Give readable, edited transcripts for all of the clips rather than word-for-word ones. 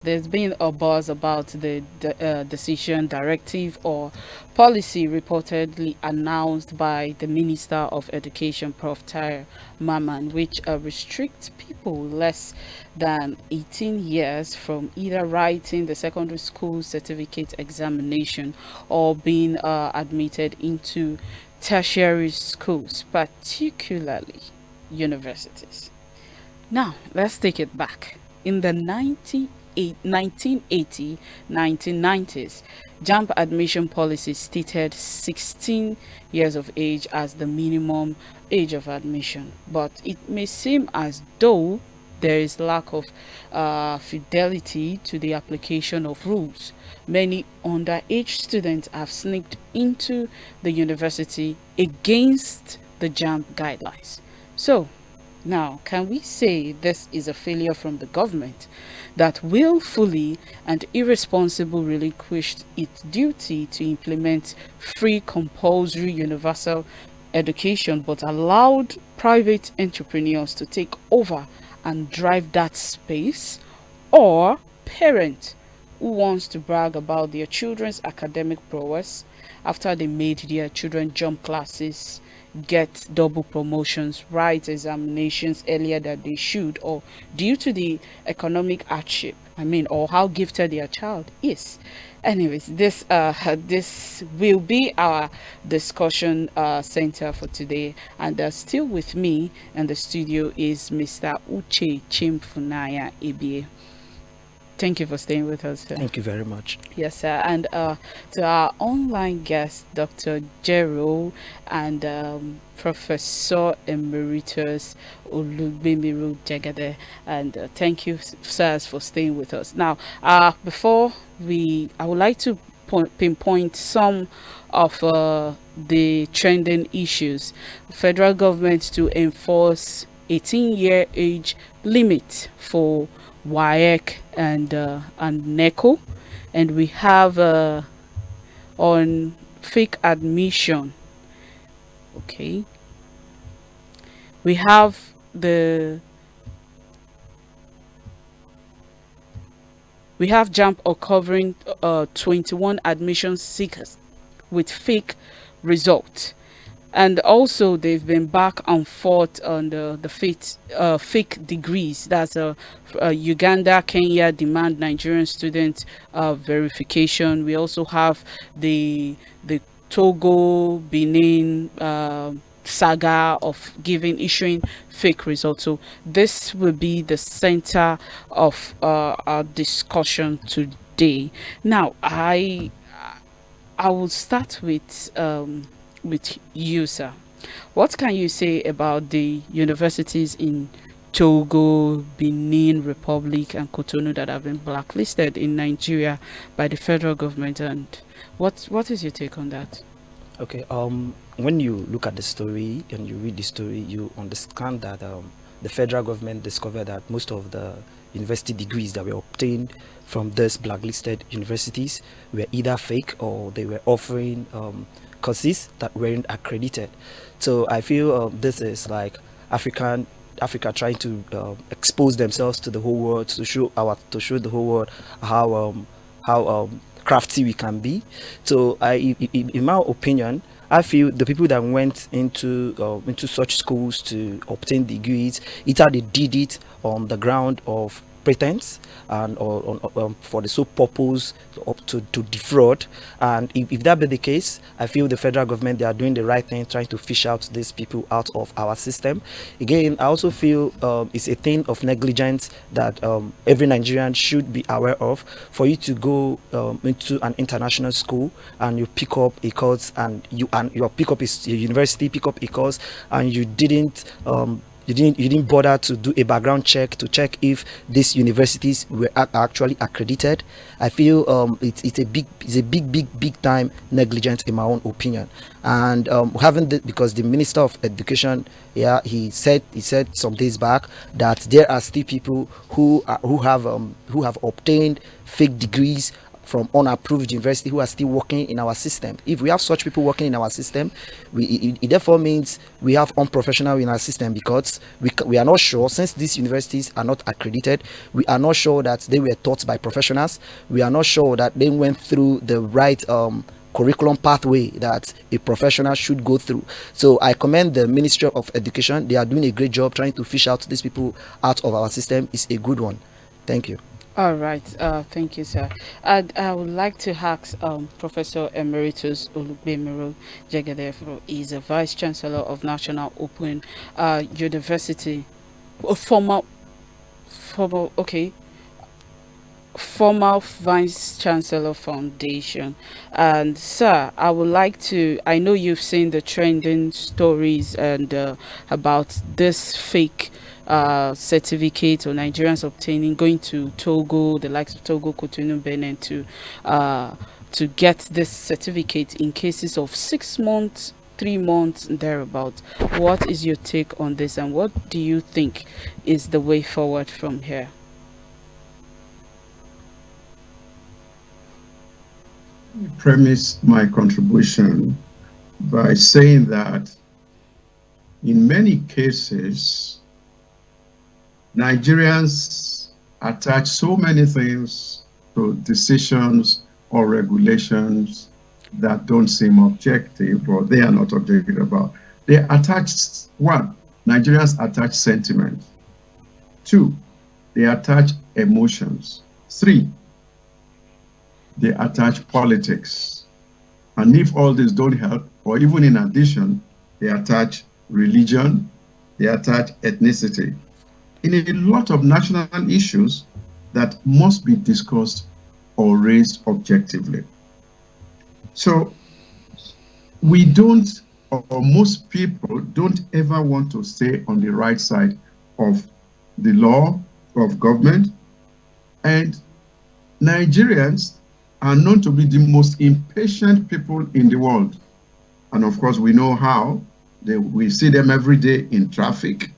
There's been a buzz about the decision, directive, or policy reportedly announced by the Minister of Education, Prof. TAHIR, MAMMAN, which restricts people less than 18 years from either writing the secondary school certificate examination or being admitted into tertiary schools, particularly universities. Now, let's take it back. In the 1980, 1990s, JAMB admission policy stated 16 years of age as the minimum age of admission, but it may seem as though there is lack of fidelity to the application of rules. Many underage students have sneaked into the university against the JAMB guidelines. So, now, can we say this is a failure from the government that willfully and irresponsibly relinquished its duty to implement free compulsory universal education but allowed private entrepreneurs to take over and drive that space? Or parent who wants to brag about their children's academic prowess after they made their children jump classes, get double promotions, write examinations earlier than they should, or due to the economic hardship, or how gifted their child is. Anyways, this will be our discussion center for today, and still with me in the studio is Mr. UCHE CHIFUMNAYA EBIE. Thank you for staying with us, sir. Thank you very much. Yes, sir. And to our online guest, Dr. JEROH and Professor Emeritus OLUGBEMIRO JEGEDE. And thank you, sirs, for staying with us. Now, before I would like to pinpoint some of the trending issues. Federal government to enforce 18-year age limit for WAEC and NECO, and we have on fake admission. Okay, we have JAMB covering 21 admission seekers with fake results. And also, they've been back and forth on the fake degrees. That's Uganda, Kenya demand Nigerian student verification. We also have the Togo, Benin saga of issuing fake results. So this will be the center of our discussion today. Now, I will start with you, sir. What can you say about the universities in Togo, Benin Republic, and Cotonou that have been blacklisted in Nigeria by the federal government, and what is your take on that? Okay. When you look at the story and you read the story, you understand that the federal government discovered that most of the university degrees that were obtained from these blacklisted universities were either fake or they were offering courses that weren't accredited. So I feel this is like Africa trying to expose themselves to the whole world, to show the whole world how crafty we can be. So in my opinion, I feel the people that went into such schools to obtain degrees, either they did it on the ground of pretense and or for the sole purpose to defraud. And if that be the case, I feel the federal government, they are doing the right thing, trying to fish out these people out of our system. Again, I also feel it's a thing of negligence that every Nigerian should be aware of. For you to go into an international school and you pick up a course and your university pick up a course and you didn't bother to do a background check to check if these universities were actually accredited. I feel it's a big time negligence in my own opinion. And because the Minister of Education, he said some days back that there are still people who have obtained fake degrees from unapproved university who are still working in our system. If we have such people working in our system, it therefore means we have unprofessional in our system, because we are not sure, since these universities are not accredited, we are not sure that they were taught by professionals. We are not sure that they went through the right curriculum pathway that a professional should go through. So I commend the Ministry of Education. They are doing a great job trying to fish out these people out of our system. It's a good one. Thank you. All right. Thank you, sir. I would like to ask Professor Emeritus OLUGBEMIRO JEGEDE. He's a Vice Chancellor of National Open University. Former Vice Chancellor Foundation. And sir, I would like to, I know you've seen the trending stories and about this fake certificate, or Nigerians obtaining, going to Togo, the likes of Togo, Cotonou, Benin, to get this certificate in cases of 6 months, 3 months, thereabout. What is your take on this, and what do you think is the way forward from here? Premise my contribution by saying that in many cases, Nigerians attach so many things to decisions or regulations that don't seem objective, or they are not objective about. They attach, one, Nigerians attach sentiment. Two, they attach emotions. Three, they attach politics. And if all this don't help, or even in addition, they attach religion, they attach ethnicity. In a lot of national issues that must be discussed or raised objectively. So we don't, or most people don't ever want to stay on the right side of the law, of government. And Nigerians are known to be the most impatient people in the world. And of course, we know how. We see them every day in traffic.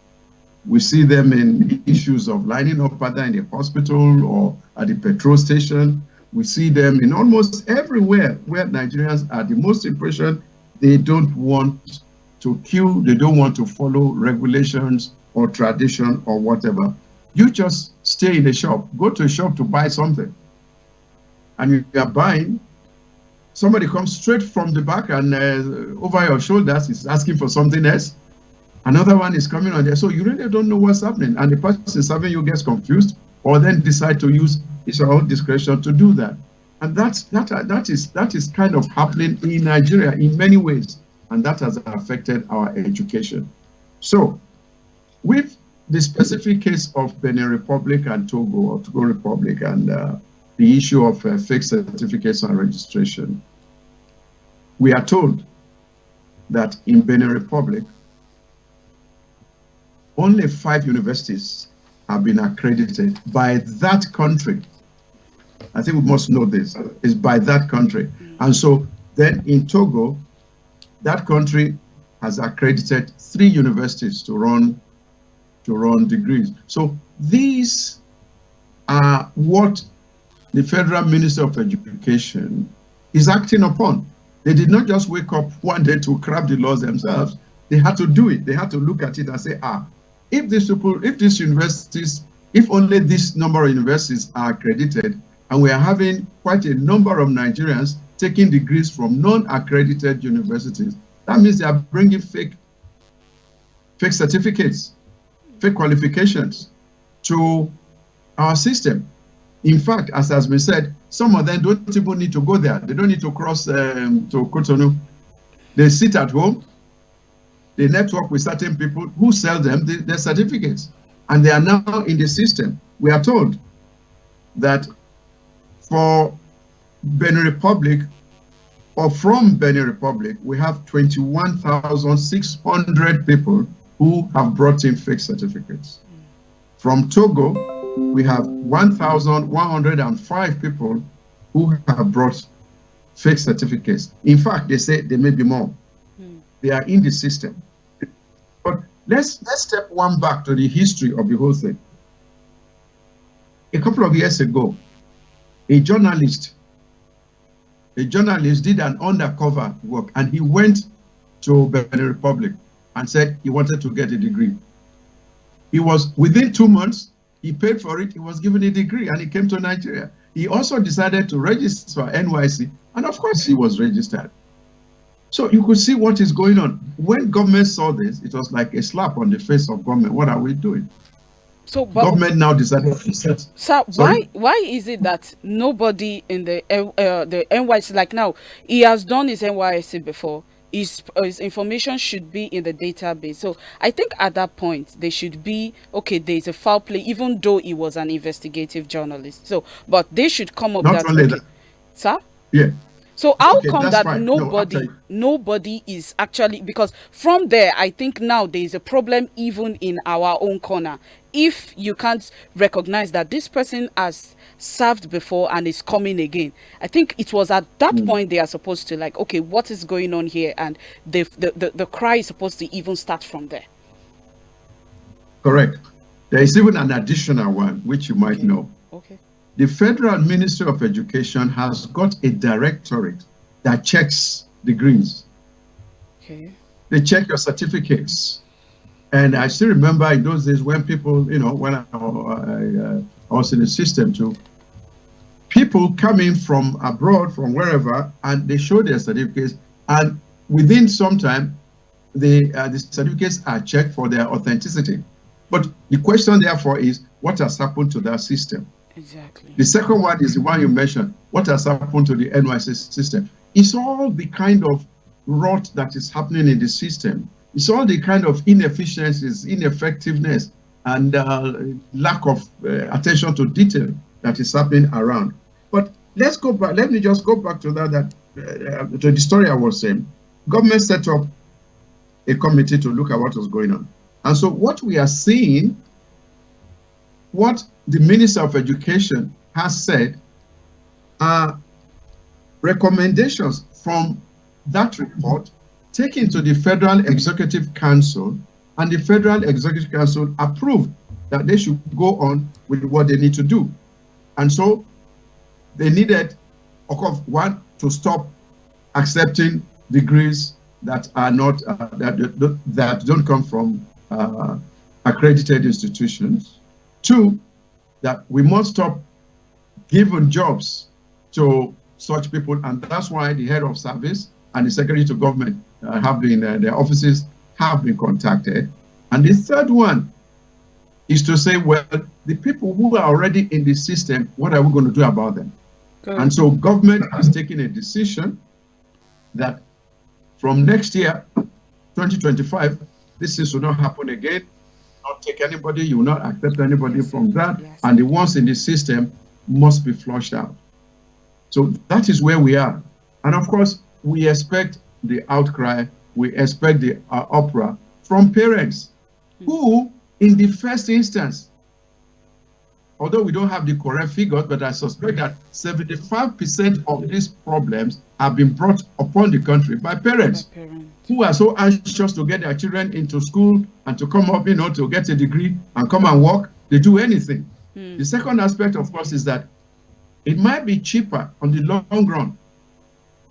We see them in issues of lining up either in the hospital or at the petrol station. We see them in almost everywhere where Nigerians are the most impatient. They don't want to queue. They don't want to follow regulations or tradition or whatever. You just stay in a shop. Go to a shop to buy something. And you are buying, somebody comes straight from the back and over your shoulders is asking for something else. Another one is coming on there. So you really don't know what's happening. And the person serving you gets confused, or then decide to use his or her discretion to do that. And that is kind of happening in Nigeria in many ways. And that has affected our education. So with the specific case of Benin Republic and Togo, or Togo Republic, and the issue of fake certificates and registration, we are told that in Benin Republic, only 5 universities have been accredited by that country. I think we must know this, is by that country. And so then in Togo, that country has accredited 3 universities to run degrees. So these are what the Federal Minister of Education is acting upon. They did not just wake up one day to craft the laws themselves. They had to do it. They had to look at it and say, if these universities, if only this number of universities are accredited, and we are having quite a number of Nigerians taking degrees from non-accredited universities, that means they are bringing fake certificates, fake qualifications to our system. In fact, as has been said, some of them don't even need to go there. They don't need to cross to Cotonou. They sit at home. They network with certain people who sell them their certificates. And they are now in the system. We are told that for Benin Republic, or from Benin Republic, we have 21,600 people who have brought in fake certificates. From Togo, we have 1,105 people who have brought fake certificates. In fact, they say there may be more. They are in the system. But let's step one back to the history of the whole thing. A couple of years ago, a journalist a journalist did an undercover work, and he went to Benin Republic and said he wanted to get a degree. He was, within 2 months, he paid for it, he was given a degree, and he came to Nigeria. He also decided to register for NYC, and of course he was registered. So you could see what is going on. When government saw this, it was like a slap on the face of government. What are we doing? So government now decided to set. So why is it that nobody in the NYC, like now, he has done his NYC before, his information should be in the database. So I think at that point they should be, okay, there's a foul play, even though he was an investigative journalist. So but they should come up not only that. Sir? Yeah. So how okay, come that fine. nobody is actually, because from there I think now there is a problem even in our own corner. If you can't recognize that this person has served before and is coming again, I think it was at that point they are supposed to, like, okay, what is going on here, and the cry is supposed to even start from there. Correct. There is even an additional one which you might know. Okay. The Federal Ministry of Education has got a directorate that checks degrees. Okay. They check your certificates. And I still remember in those days when people, you know, when I was in the system too, people coming from abroad, from wherever, and they show their certificates, and within some time, the certificates are checked for their authenticity. But the question therefore is, what has happened to that system? Exactly. The second one is the one you mentioned. What has happened to the NYC system? It's all the kind of rot that is happening in the system. It's all the kind of inefficiencies, ineffectiveness, and lack of attention to detail that is happening around. But let's go back. Let me just go back to that to the story I was saying. Government set up a committee to look at what was going on. And so what we are seeing, what the Minister of Education has said, are recommendations from that report taken to the Federal Executive Council, and the Federal Executive Council approved that they should go on with what they need to do. And so they needed, of course, one, to stop accepting degrees that are not that don't come from accredited institutions. Two, that we must stop giving jobs to such people, and that's why the head of service and the secretary to government have been, their offices have been contacted. And the third one is to say, well, the people who are already in the system, what are we going to do about them? Good. And so government has taken a decision that from next year, 2025, this is will not happen again. Not take anybody, you will not accept anybody from that. Yes. And the ones in the system must be flushed out. So that is where we are. And of course, we expect the outcry, we expect the uproar from parents who, in the first instance, although we don't have the correct figures, but I suspect that 75% of these problems have been brought upon the country by parents who are so anxious to get their children into school and to come up, you know, to get a degree and come and work. They do anything. The second aspect, of course, is that it might be cheaper on the long run,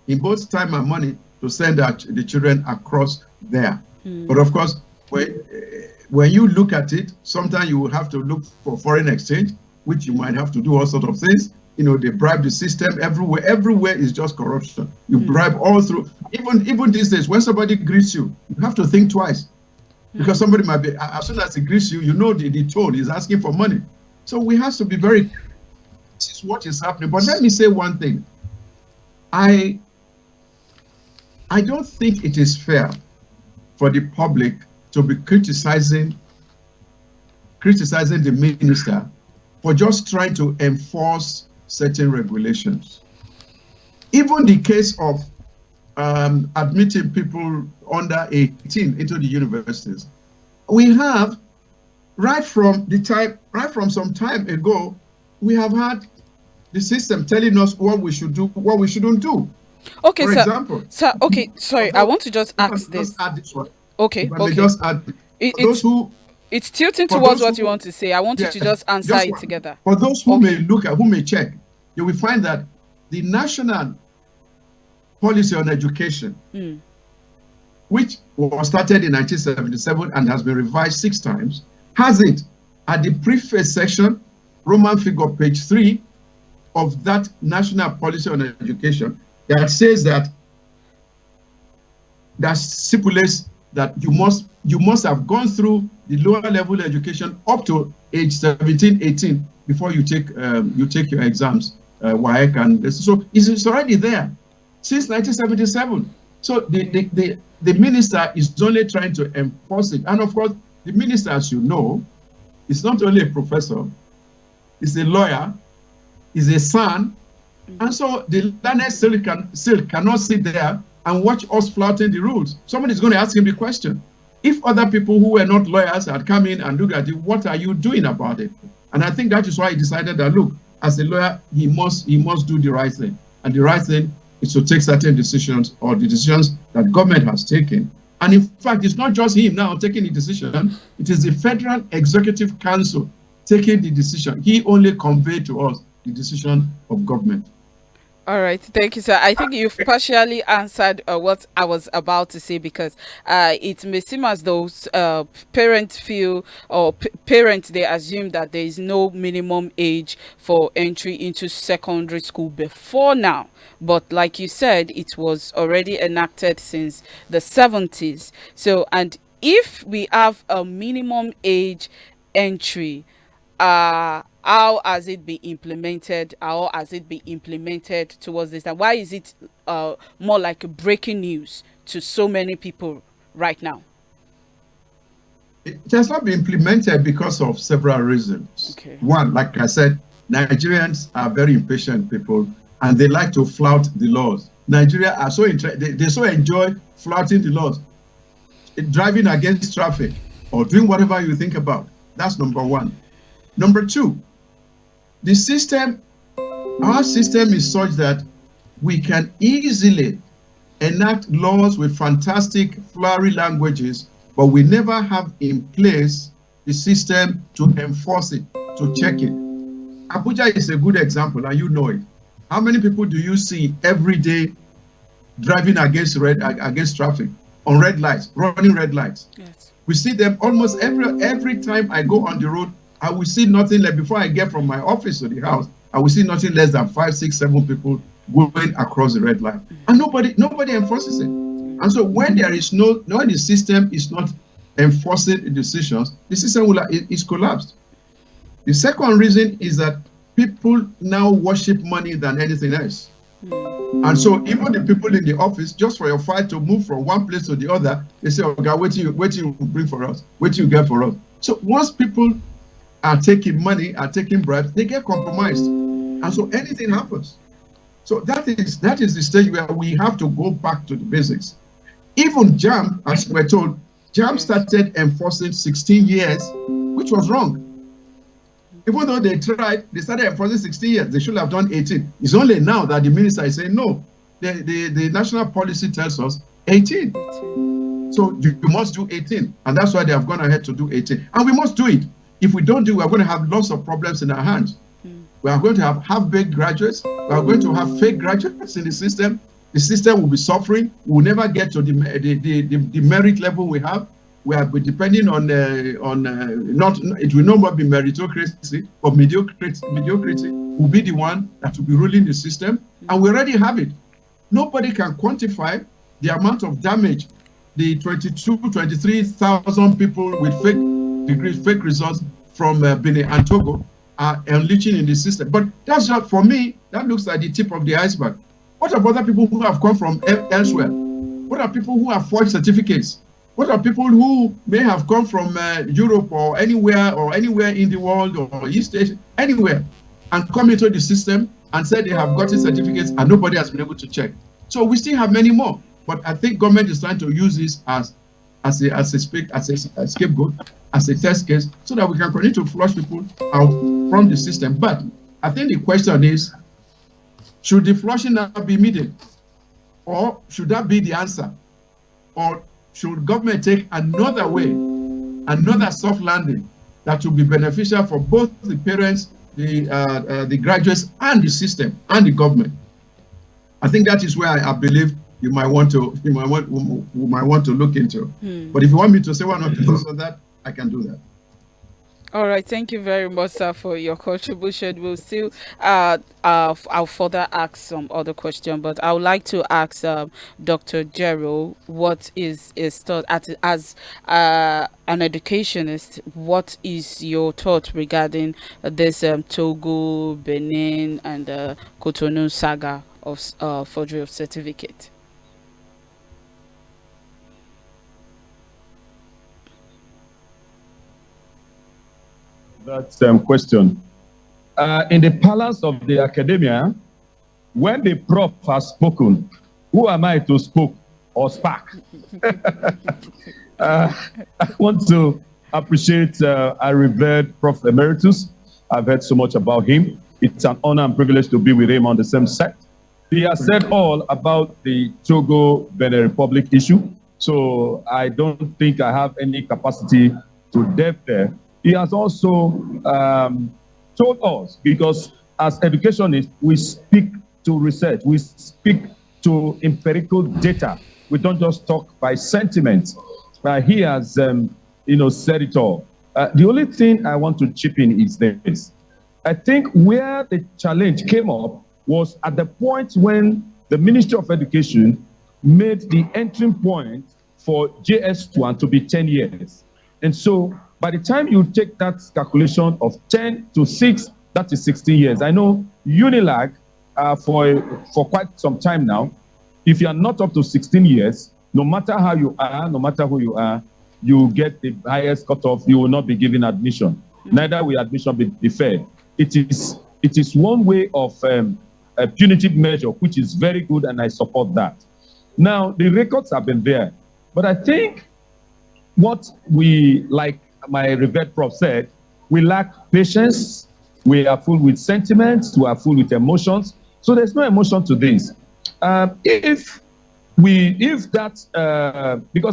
in both time and money, to send the children across there. But of course, when you look at it, sometimes you will have to look for foreign exchange, which you might have to do all sorts of things. You know, they bribe the system everywhere. Everywhere is just corruption. You bribe all through. Even these days, when somebody greets you, you have to think twice. Because somebody might be, as soon as he greets you, you know the tone, he's asking for money. So we have to be very, this is what is happening. But let me say one thing. I don't think it is fair for the public to be criticizing the minister for just trying to enforce certain regulations. Even the case of admitting people under 18 into the universities, we have, right from some time ago, we have had the system telling us what we should do, what we shouldn't do. Okay, for example. Sir, okay, sorry, I want to just ask this. Just add this one. Okay, okay. Just add, it's tilting towards what you want to say. I want you to just answer it together. For those who may look at, who may check, you will find that the National policy on education, which was started in 1977 and has been revised 6 times, has it at the preface section, Roman figure page 3 of that national policy on education, that says that stipulates that you must have gone through the lower level education up to age 17, 18 before you take your exams, WAEC, and this. So it's already there since 1977. So the minister is only trying to enforce it. And of course, the minister, as you know, is not only a professor, he's a lawyer, he's a son, and so the learned still cannot sit there and watch us flouting the rules. Somebody is going to ask him the question. If other people who were not lawyers had come in and looked at it, what are you doing about it? And I think that is why he decided that, look, as a lawyer, he must do the right thing. And the right thing is to take certain decisions, or the decisions that government has taken. And in fact, it's not just him now taking the decision, it is the Federal Executive Council taking the decision. He only conveyed to us the decision of government. All right, thank you, sir. I think you've partially answered what I was about to say, because it may seem as though parents feel, or parents, they assume that there is no minimum age for entry into secondary school before now. But like you said, it was already enacted since the 70s. So, and if we have a minimum age entry, how has it been implemented? How has it been implemented towards this? And why is it more like a breaking news to so many people right now? It has not been implemented because of several reasons. Okay. One, like I said, Nigerians are very impatient people, and they like to flout the laws. Nigeria are so they so enjoy flouting the laws, driving against traffic or doing whatever you think about. That's number one. Number two, the system, our system is such that we can easily enact laws with fantastic, flowery languages, but we never have in place the system to enforce it, to check it. Abuja is a good example, and you know it. How many people do you see every day driving against traffic, on red lights, running red lights? Yes. We see them almost every time I go on the road. I will see nothing less. Before I get from my office to the house, I will see nothing less than 5, 6, 7 people going across the red line, and nobody enforces it. And so when there is when the system is not enforcing the decisions, the system is collapsed. The second reason is that people now worship money than anything else. And so even the people in the office, just for your file to move from one place to the other, they say, "Oh God, what you bring for us? What you get for us?" So once people are taking money, are taking bribes, they get compromised, and so anything happens. So that is the stage where we have to go back to the basics. Even JAM, as we're told, JAM started enforcing 16 years, which was wrong. Even though they tried, they started enforcing 16 years. They should have done 18. It's only now that the minister is saying no. The national policy tells us 18. So you must do 18, and that's why they have gone ahead to do 18, and we must do it. If we don't do, we're going to have lots of problems in our hands. We are going to have half-baked graduates. We are going to have fake graduates in the system. The system will be suffering. We will never get to the merit level we have. We are depending on it will no more be meritocracy, but mediocrity will be the one that will be ruling the system, and we already have it. Nobody can quantify the amount of damage the 23,000 people with fake degrees, fake results from Benin and Togo are unleashing in the system. But that's not, for me, that looks like the tip of the iceberg. What about other people who have come from elsewhere? What are people who have forged certificates? What are people who may have come from Europe or anywhere in the world, or East Asia, anywhere, and come into the system and said they have gotten certificates and nobody has been able to check? So we still have many more. But I think government is trying to use this as a scapegoat, as a test case, so that we can continue to flush people out from the system. But I think the question is, should the flushing now be immediate? Or should that be the answer? Or should government take another way, another soft landing that will be beneficial for both the parents, the graduates, and the system, and the government? I think that is where I believe you might want to look into. But if you want me to say one or two things on that, I can do that. All right, thank you very much, sir, for your contribution. We'll still, I'll further ask some other question, but I would like to ask Dr. JEROH, what is his thought as an educationist? What is your thought regarding this Togo, Benin, and Cotonou saga of forgery of certificate? That question. In the palace of the academia, when the prof has spoken, who am I to speak or spark? I want to appreciate our revered Prof Emeritus. I've heard so much about him. It's an honor and privilege to be with him on the same set. He has said all about the Togo Benin Republic issue, so I don't think I have any capacity to delve there. He has also told us, because as educationists, we speak to research, we speak to empirical data. We don't just talk by sentiment. He has, said it all. The only thing I want to chip in is this. I think where the challenge came up was at the point when the Ministry of Education made the entry point for JS1 to be 10 years. And so by the time you take that calculation of 10 to 6, that is 16 years. I know Unilag, for quite some time now, if you are not up to 16 years, no matter how you are, no matter who you are, you get the highest cutoff, you will not be given admission. Neither will admission be deferred. It is one way of a punitive measure, which is very good, and I support that. Now, the records have been there, but I think what we, like my revered prof said, we lack patience, we are full with sentiments, we are full with emotions, so there's no emotion to this. Because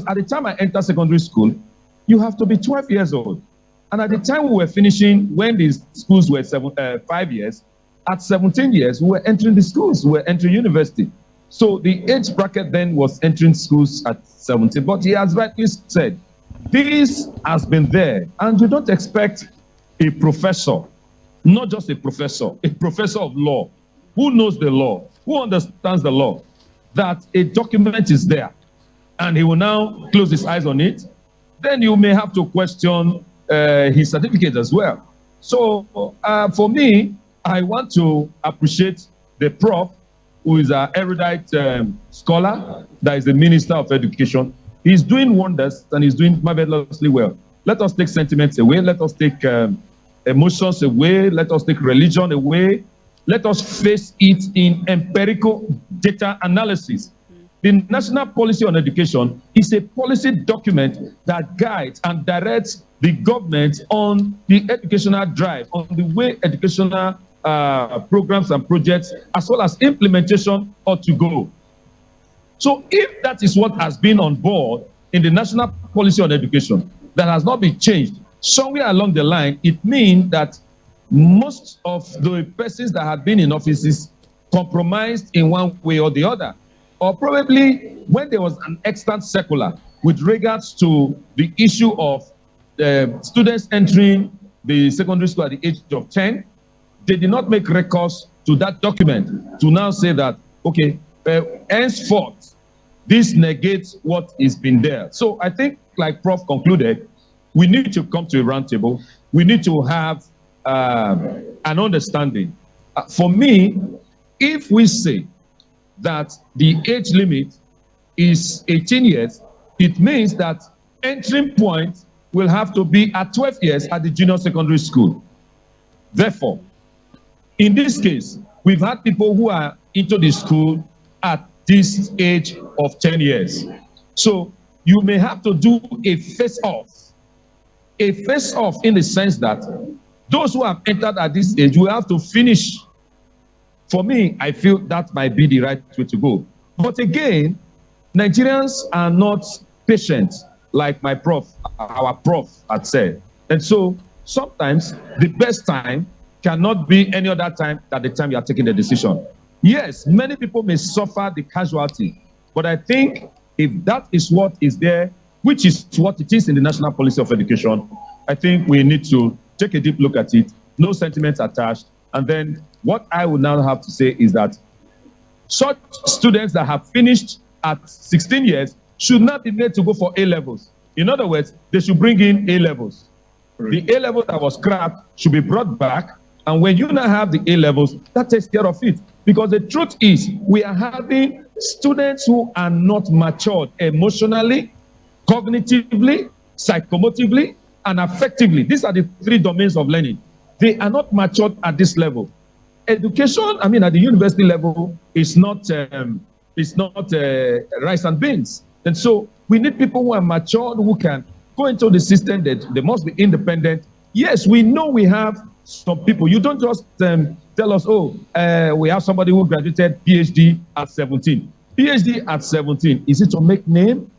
at the time I entered secondary school, you have to be 12 years old. And at the time we were finishing, when these schools were 5 years, at 17 years, we were entering the schools, we were entering university. So the age bracket then was entering schools at 17. But he has rightly said, this has been there. And you don't expect a professor, not just a professor of law, who knows the law, who understands the law, that a document is there, and he will now close his eyes on it. Then you may have to question his certificate as well. So for me, I want to appreciate the prof, who is an erudite scholar, that is the Minister of Education. He's doing wonders, and he's doing marvelously well. Let us take sentiments away. Let us take emotions away. Let us take religion away. Let us face it in empirical data analysis. The National Policy on Education is a policy document that guides and directs the government on the educational drive, on the way educational programs and projects, as well as implementation, ought to go. So if that is what has been on board in the National Policy on Education that has not been changed, somewhere along the line, it means that most of the persons that have been in offices compromised in one way or the other. Or probably when there was an extant circular with regards to the issue of students entering the secondary school at the age of 10, they did not make recourse to that document to now say that, okay, henceforth, this negates what has been there. So I think, like Prof concluded, we need to come to a roundtable. We need to have an understanding. For me, if we say that the age limit is 18 years, it means that entry point will have to be at 12 years at the junior secondary school. Therefore, in this case, we've had people who are into the school at this age of 10 years. So you may have to do a face-off. A face-off in the sense that those who have entered at this age will have to finish. For me, I feel that might be the right way to go. But again, Nigerians are not patient, like my prof, our prof had said. And so sometimes the best time cannot be any other time than the time you are taking the decision. Yes, many people may suffer the casualty, but I think if that is what is there, which is what it is in the National Policy of Education, I think we need to take a deep look at it, no sentiments attached. And then what I would now have to say is that such students that have finished at 16 years should not be made to go for A-levels. In other words, they should bring in A-levels. The A-level that was scrapped should be brought back. And when you now have the A-levels, that takes care of it. Because the truth is, we are having students who are not matured emotionally, cognitively, psychomotively, and affectively. These are the three domains of learning. They are not matured at this level. Education, I mean, at the university level, is not rice and beans. And so we need people who are matured, who can go into the system, that they must be independent. Yes, we know we have some people. You don't just tell us, oh, we have somebody who graduated PhD at 17. PhD at 17, is it to make name?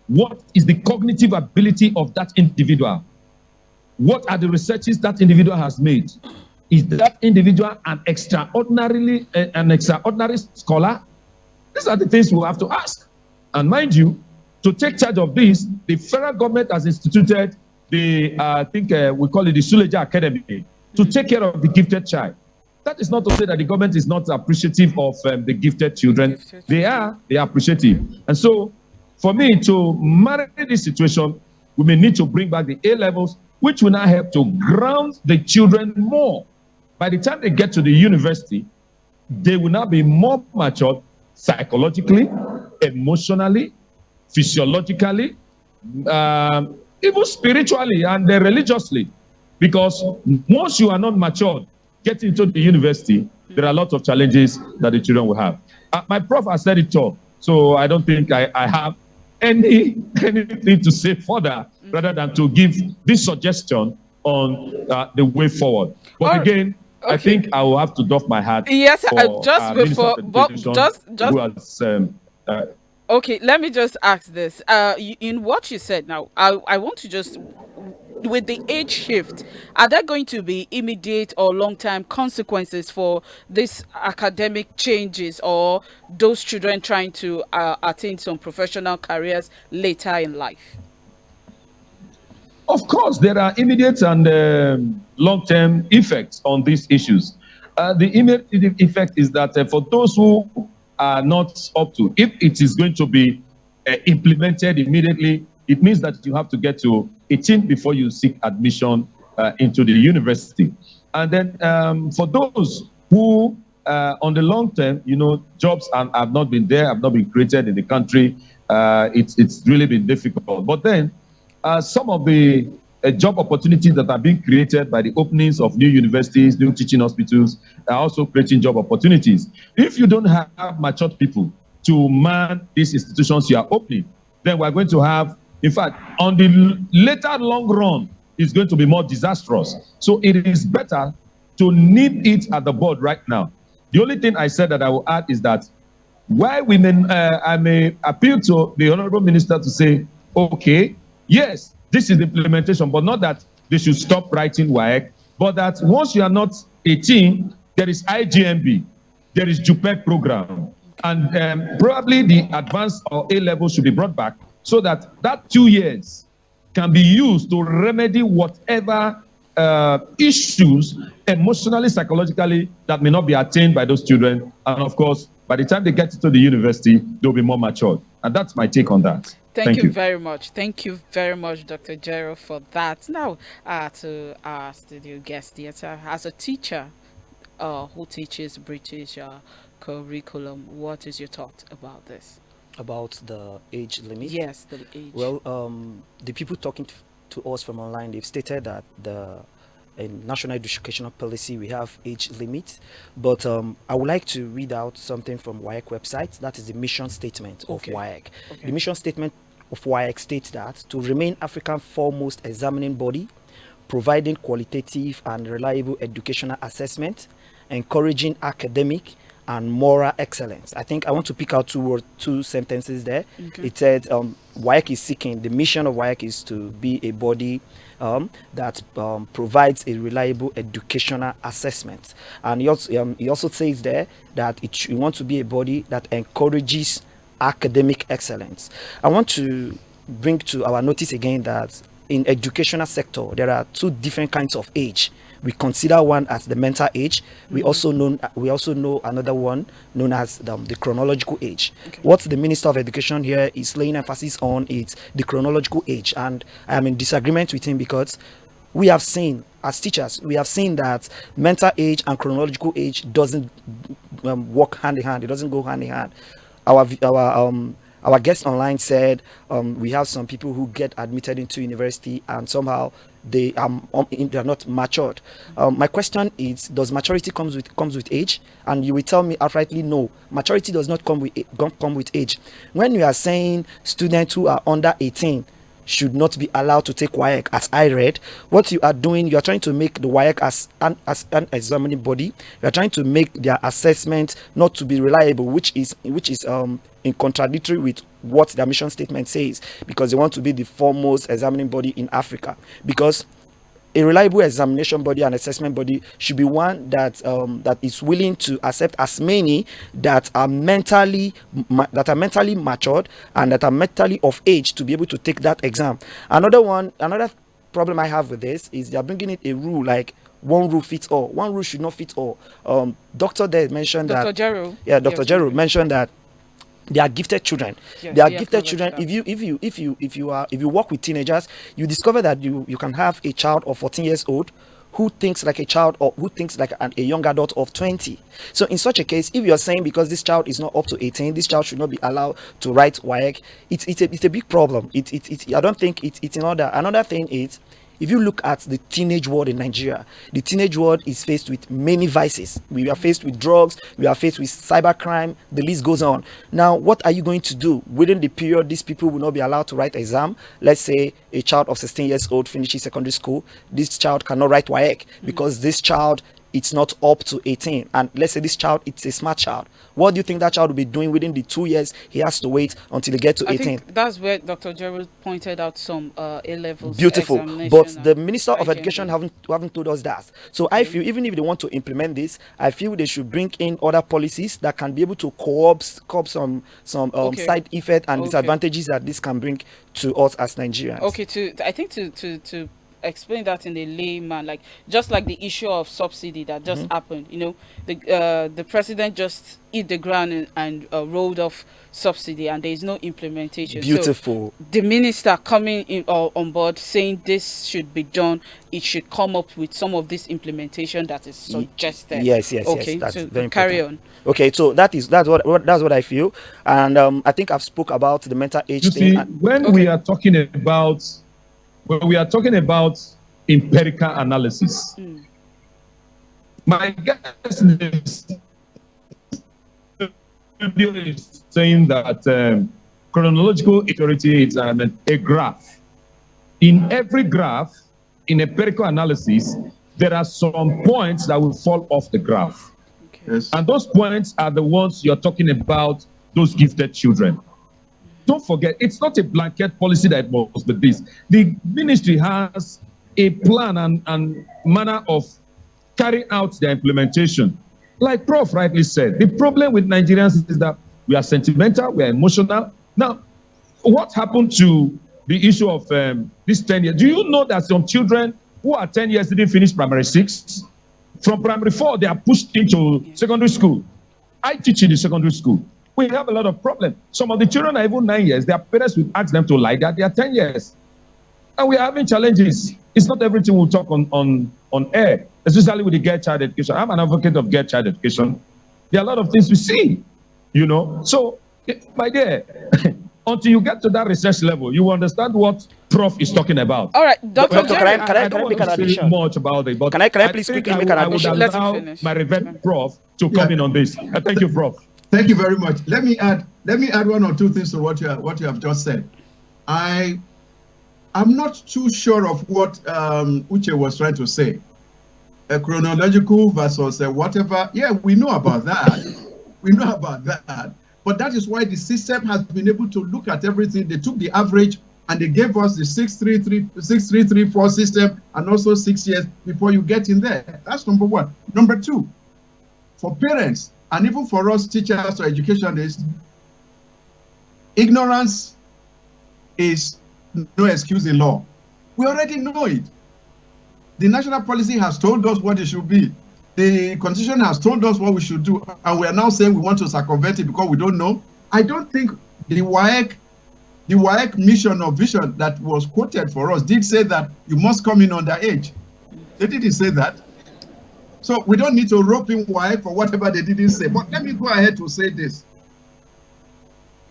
What is the cognitive ability of that individual? What are the researches that individual has made? Is that individual an extraordinary scholar? These are the things we have to ask. And mind you, to take charge of this, the federal government has instituted the, I think we call it the UCHE Academy, to take care of the gifted child. That is not to say that the government is not appreciative of the gifted children. They are appreciative. And so, for me to marry this situation, we may need to bring back the A-levels, which will now help to ground the children more. By the time they get to the university, they will now be more matured psychologically, emotionally, physiologically, even spiritually and religiously. Because once you are not matured, getting into the university, there are lots of challenges that the children will have. My prof has said it all, so I don't think I have anything to say further, rather than to give this suggestion on the way forward. But again, okay. I think I will have to doff my hat. Yes, for, just before, okay, let me just ask this. In what you said now, I want to just, with the age shift, are there going to be immediate or long-term consequences for these academic changes, or those children trying to attain some professional careers later in life? Of course, there are immediate and long-term effects on these issues. The immediate effect is that for those who are not up to, if it is going to be implemented immediately, it means that you have to get to 18 before you seek admission into the university. And then for those who, on the long term, you know, jobs have not been there, have not been created in the country, it's really been difficult. But then some of the job opportunities that are being created by the openings of new universities, new teaching hospitals, are also creating job opportunities. If you don't have matured people to man these institutions you are opening, then we're going to have, in fact, on the later long run, it's going to be more disastrous. So it is better to nip it at the bud right now. The only thing I said that I will add is that while I may appeal to the Honorable Minister to say, okay, yes, this is the implementation, but not that they should stop writing WAEC, but that once you are not 18, there is IGMB, there is JUPEC program, and probably the advanced or A-level should be brought back so that 2 years can be used to remedy whatever issues emotionally, psychologically, that may not be attained by those children. And of course, by the time they get to the university, they'll be more matured. And that's my take on that. Thank you very much. Thank you very much, Dr. JEROH, for that. Now, to our studio guest, as a teacher who teaches British curriculum, what is your thought about this? About the age limit? Yes, the age. Well, the people talking to us from online, they've stated that in National Educational Policy, we have age limits. But I would like to read out something from WAEC website. That is the mission statement of WAEC. Okay. The mission statement of WAEC states that to remain Africa's foremost examining body, providing qualitative and reliable educational assessment, encouraging academic and moral excellence. I think I want to pick out two sentences there. Okay. It said WAEC is seeking, the mission of WAEC is to be a body that provides a reliable educational assessment. And he also says there that it wants to be a body that encourages academic excellence. I want to bring to our notice again that in educational sector there are two different kinds of age. We consider one as the mental age. We also know another one known as the chronological age. Okay. What the Minister of Education here is laying emphasis on is the chronological age, and I am in disagreement with him because we have seen, as teachers, we have seen that mental age and chronological age doesn't work hand in hand. It doesn't go hand in hand. Our guest online said we have some people who get admitted into university and somehow they are not matured. My question is, does maturity comes with age? And you will tell me outrightly no, maturity does not come with age. When you are saying students who are under 18 should not be allowed to take WAEC, as I read, what you are doing, you are trying to make the WAEC as an examining body. You are trying to make their assessment not to be reliable, which is in contradictory with what their mission statement says, because they want to be the foremost examining body in Africa. Because a reliable examination body and assessment body should be one that is willing to accept as many that are mentally matured and that are mentally of age to be able to take that exam. Another problem I have with this is they are bringing it a rule like one rule fits all. One rule should not fit all. Dr. there mentioned Dr. that. JEROH. Yeah, Dr. JEROH mentioned that they are gifted children. Yes, they are gifted children. If you work with teenagers, you discover that you can have a child of 14 years old who thinks like a child or who thinks like a young adult of 20. So in such a case, if you're saying because this child is not up to 18, this child should not be allowed to write WAEC, it's a big problem. I don't think it's in order. Another thing is, if you look at the teenage world in Nigeria, the teenage world is faced with many vices. We are faced with drugs, we are faced with cybercrime, the list goes on. Now, what are you going to do? Within the period, these people will not be allowed to write exam. Let's say a child of 16 years old finishes secondary school. This child cannot write WAEC because this child, it's not up to 18. And let's say this child, it's a smart child. What do you think that child will be doing within the 2 years he has to wait until he gets to 18? I think that's where Dr. JEROH pointed out some A-levels. Beautiful. But the Minister of Education haven't told us that. So I feel even if they want to implement this, I feel they should bring in other policies that can be able to curb some side effects and disadvantages that this can bring to us as Nigerians. Okay, I think to explain that in a layman, like just like the issue of subsidy that just happened, you know, the president just hit the ground and rolled off subsidy and there is no implementation. Beautiful. So the minister coming in on board saying this should be done, it should come up with some of this implementation that is suggested. Yes. Okay, That's so very carry important. on. Okay, so that's what I feel, and I think I've spoke about the mental age thing. See, when we are talking about empirical analysis, my guest is saying that chronological authority is a graph. In every graph, in empirical analysis, there are some points that will fall off the graph. Yes. And those points are the ones you're talking about, those gifted children. Don't forget, it's not a blanket policy that must be this. The ministry has a plan and manner of carrying out their implementation. Like Prof rightly said, the problem with Nigerians is that we are sentimental, we are emotional. Now, what happened to the issue of this 10 years? Do you know that some children who are 10 years didn't finish primary 6? From primary 4, they are pushed into secondary school. I teach in the secondary school. We have a lot of problems. Some of the children are even 9 years. Their parents will ask them to lie that they are 10 years. And we are having challenges. It's not everything we'll talk on air, especially with the girl child education. I'm an advocate of girl child education. There are a lot of things we see, you know. So, my dear, until you get to that research level, you understand what Prof is talking about. All right, Dr. Can I don't make want an to say addition? much about it, but Can I please quickly make an addition? Let him allow finish. my revered Prof to come in on this. Thank you, Prof. Thank you very much. Let me add one or two things to what you have just said. I'm not too sure of what UCHE was trying to say. A chronological versus whatever. Yeah, we know about that. We know about that. But that is why the system has been able to look at everything. They took the average and they gave us the 6334 system and also 6 years before you get in there. That's number one. Number two, for parents and even for us teachers or educationists, ignorance is no excuse in law. We already know it. The national policy has told us what it should be. The constitution has told us what we should do, and we are now saying we want to circumvent it because we don't know. I don't think the WAEC mission or vision that was quoted for us did say that you must come in underage. They didn't say that. So we don't need to rope in WAEC for whatever they didn't say. But let me go ahead to say this.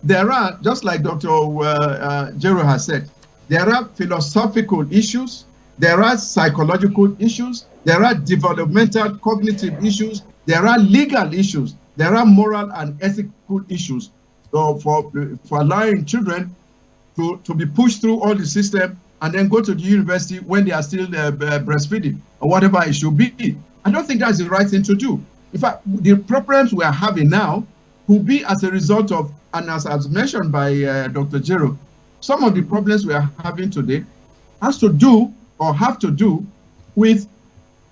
There are, just like Dr. JEROH has said, there are philosophical issues, there are psychological issues, there are developmental cognitive issues, there are legal issues, there are moral and ethical issues for allowing children to be pushed through all the system and then go to the university when they are still breastfeeding or whatever it should be. I don't think that's the right thing to do. In fact, the problems we are having now could be as a result of, and as mentioned by Dr. JEROH, some of the problems we are having today has to do or have to do with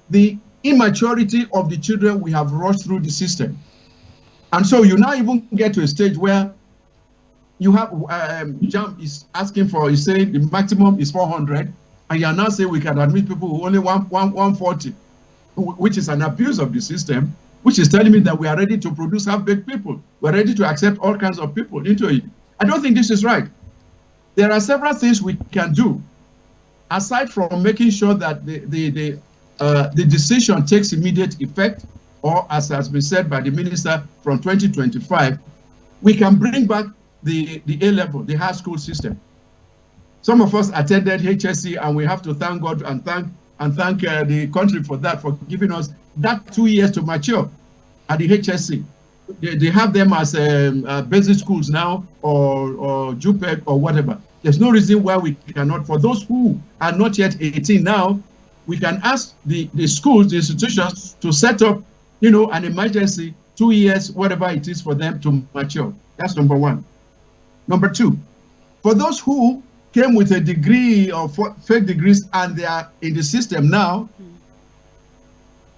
the immaturity of the children we have rushed through the system. And so you now even get to a stage where you have JAMB is asking for, is saying the maximum is 400, and you are now saying we can admit people who only 140, which is an abuse of the system, which is telling me that we are ready to produce half-baked people. We're ready to accept all kinds of people into it. I don't think this is right. There are several things we can do, aside from making sure that the decision takes immediate effect, or as has been said by the minister, from 2025, we can bring back the A-level, the high school system. Some of us attended HSC, and we have to thank God and thank the country for that, for giving us that 2 years to mature at the HSC. They have them as basic schools now, or JUPEG or whatever. There's no reason why we cannot. For those who are not yet 18 now, we can ask the schools, the institutions, to set up, an emergency 2 years, whatever it is, for them to mature. That's number one. Number two, for those who came with a degree or fake degrees and they are in the system now,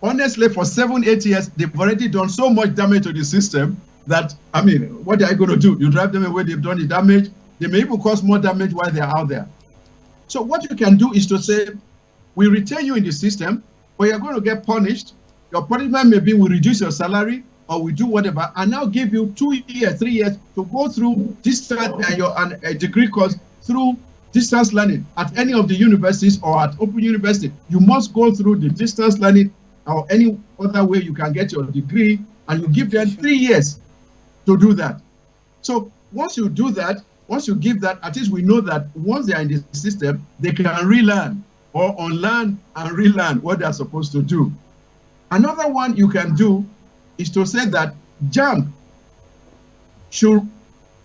honestly, for 7-8 years, they've already done so much damage to the system that, what are you going to do? You drive them away, they've done the damage. They may even cause more damage while they're out there. So what you can do is to say, we retain you in the system, but you're going to get punished. Your punishment may be we reduce your salary, or we do whatever, and now give you 2 years, 3 years to go through distance a degree course through distance learning at any of the universities or at Open University. You must go through the distance learning or any other way you can get your degree, and you give them 3 years to do that. So once you do that, once you give that, at least we know that once they are in the system, they can relearn or unlearn and relearn what they are supposed to do. Another one you can do is to say that JAMB should,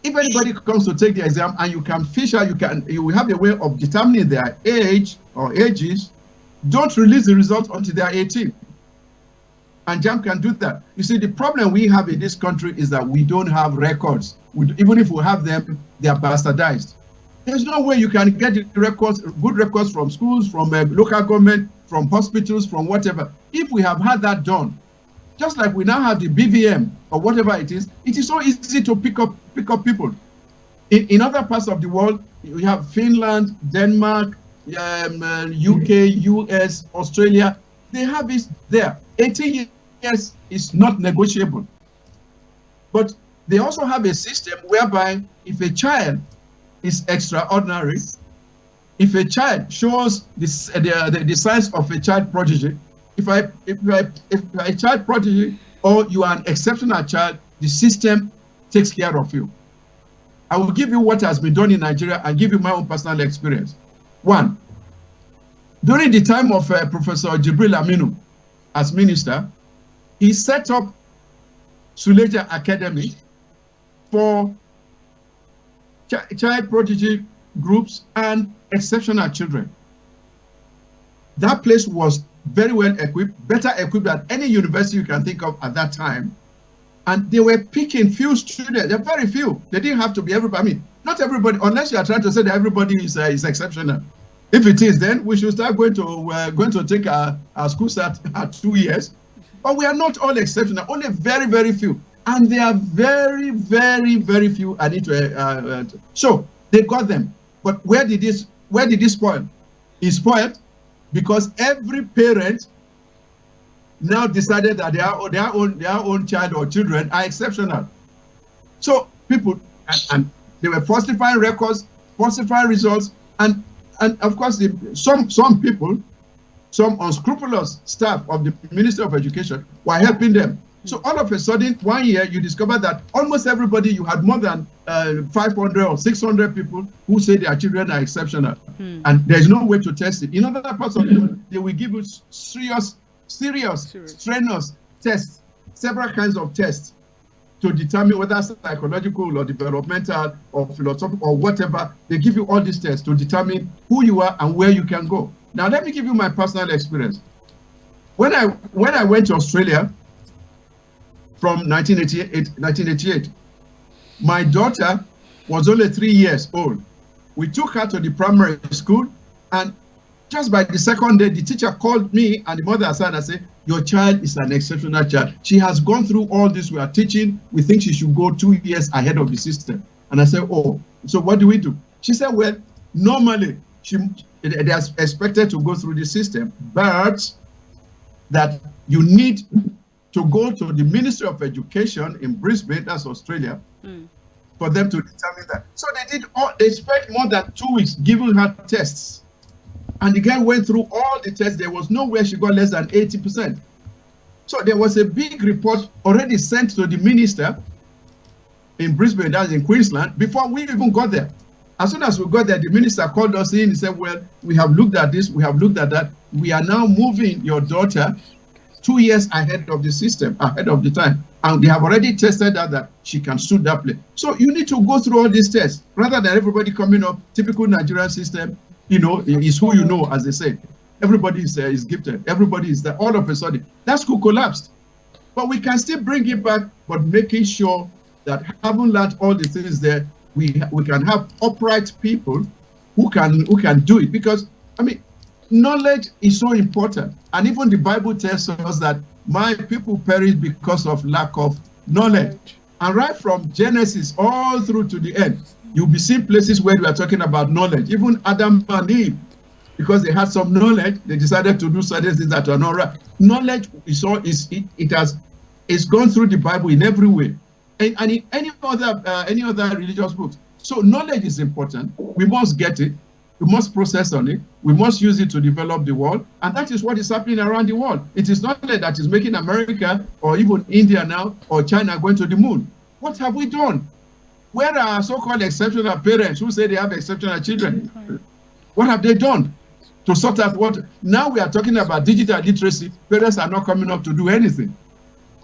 if anybody comes to take the exam and you can fish out, you will have a way of determining their age or ages, don't release the results until they are 18. And JAMB can do that. You see, the problem we have in this country is that we don't have records. Even if we have them, they are bastardized. There's no way you can get the records, good records from schools, from local government, from hospitals, from whatever. If we have had that done, just like we now have the BVM or whatever it is so easy to pick up people. In other parts of the world, you have Finland, Denmark, UK, US, Australia. They have it there. 18 years is not negotiable. But they also have a system whereby if a child is extraordinary, if a child shows the signs of a child prodigy, if a child prodigy or you are an exceptional child, the system takes care of you. I will give you what has been done in Nigeria and give you my own personal experience. One, during the time of Professor Jibril Aminu as minister, he set up Suleja Academy for child prodigy groups and exceptional children. That place was very well equipped, better equipped than any university you can think of at that time. And they were picking few students. There are very few. They didn't have to be everybody. I mean, not everybody, unless you are trying to say that everybody is exceptional. If it is, then we should start going to take our schools at 2 years. But we are not all exceptional, only very, very few. And they are very, very, very few. I need to, so they got them. But where did this spoil? It spoiled because every parent now decided that their own child or children are exceptional. So people, and they were falsifying records, falsifying results, and of course, some people, some unscrupulous staff of the Ministry of Education were helping them. So all of a sudden, 1 year, you discover that almost everybody, you had more than 500 or 600 people who say their children are exceptional. And there's no way to test it. In other parts of the world, they will give you serious, strenuous tests, several kinds of tests to determine whether psychological or developmental or philosophical or whatever. They give you all these tests to determine who you are and where you can go. Now, let me give you my personal experience. When I went to Australia from 1988, my daughter was only 3 years old. We took her to the primary school, and just by the second day, the teacher called me and the mother aside and said, your child is an exceptional child. She has gone through all this we are teaching. We think she should go 2 years ahead of the system. And I said, oh, so what do we do? She said, well, normally they are expected to go through the system, but that you need to go to the Ministry of Education in Brisbane, that's Australia, for them to determine that. So they spent more than 2 weeks giving her tests. And the girl went through all the tests. There was nowhere she got less than 80%. So there was a big report already sent to the minister in Brisbane, that's in Queensland, before we even got there. As soon as we got there, the minister called us in and said, well, we have looked at this, we have looked at that. We are now moving your daughter 2 years ahead of the system, ahead of the time. And they have already tested that she can suit that place. So you need to go through all these tests rather than everybody coming up, typical Nigerian system. You know, is who you know, as they say. Everybody is gifted. Everybody is there. All of a sudden, that school collapsed. But we can still bring it back, but making sure that having learned all the things there, we can have upright people who can do it. Because, I mean, knowledge is so important. And even the Bible tells us that my people perish because of lack of knowledge. And right from Genesis all through to the end, you'll be seeing places where we are talking about knowledge. Even Adam and Eve, because they had some knowledge, they decided to do certain things that are not right. Knowledge is gone through the Bible in every way, and in any other religious books. So knowledge is important. We must get it. We must process on it. We must use it to develop the world, and that is what is happening around the world. It is not that is making America or even India now or China going to the moon. What have we done? Where are so-called exceptional parents who say they have exceptional children? What have they done to sort out what? Now we are talking about digital literacy. Parents are not coming up to do anything.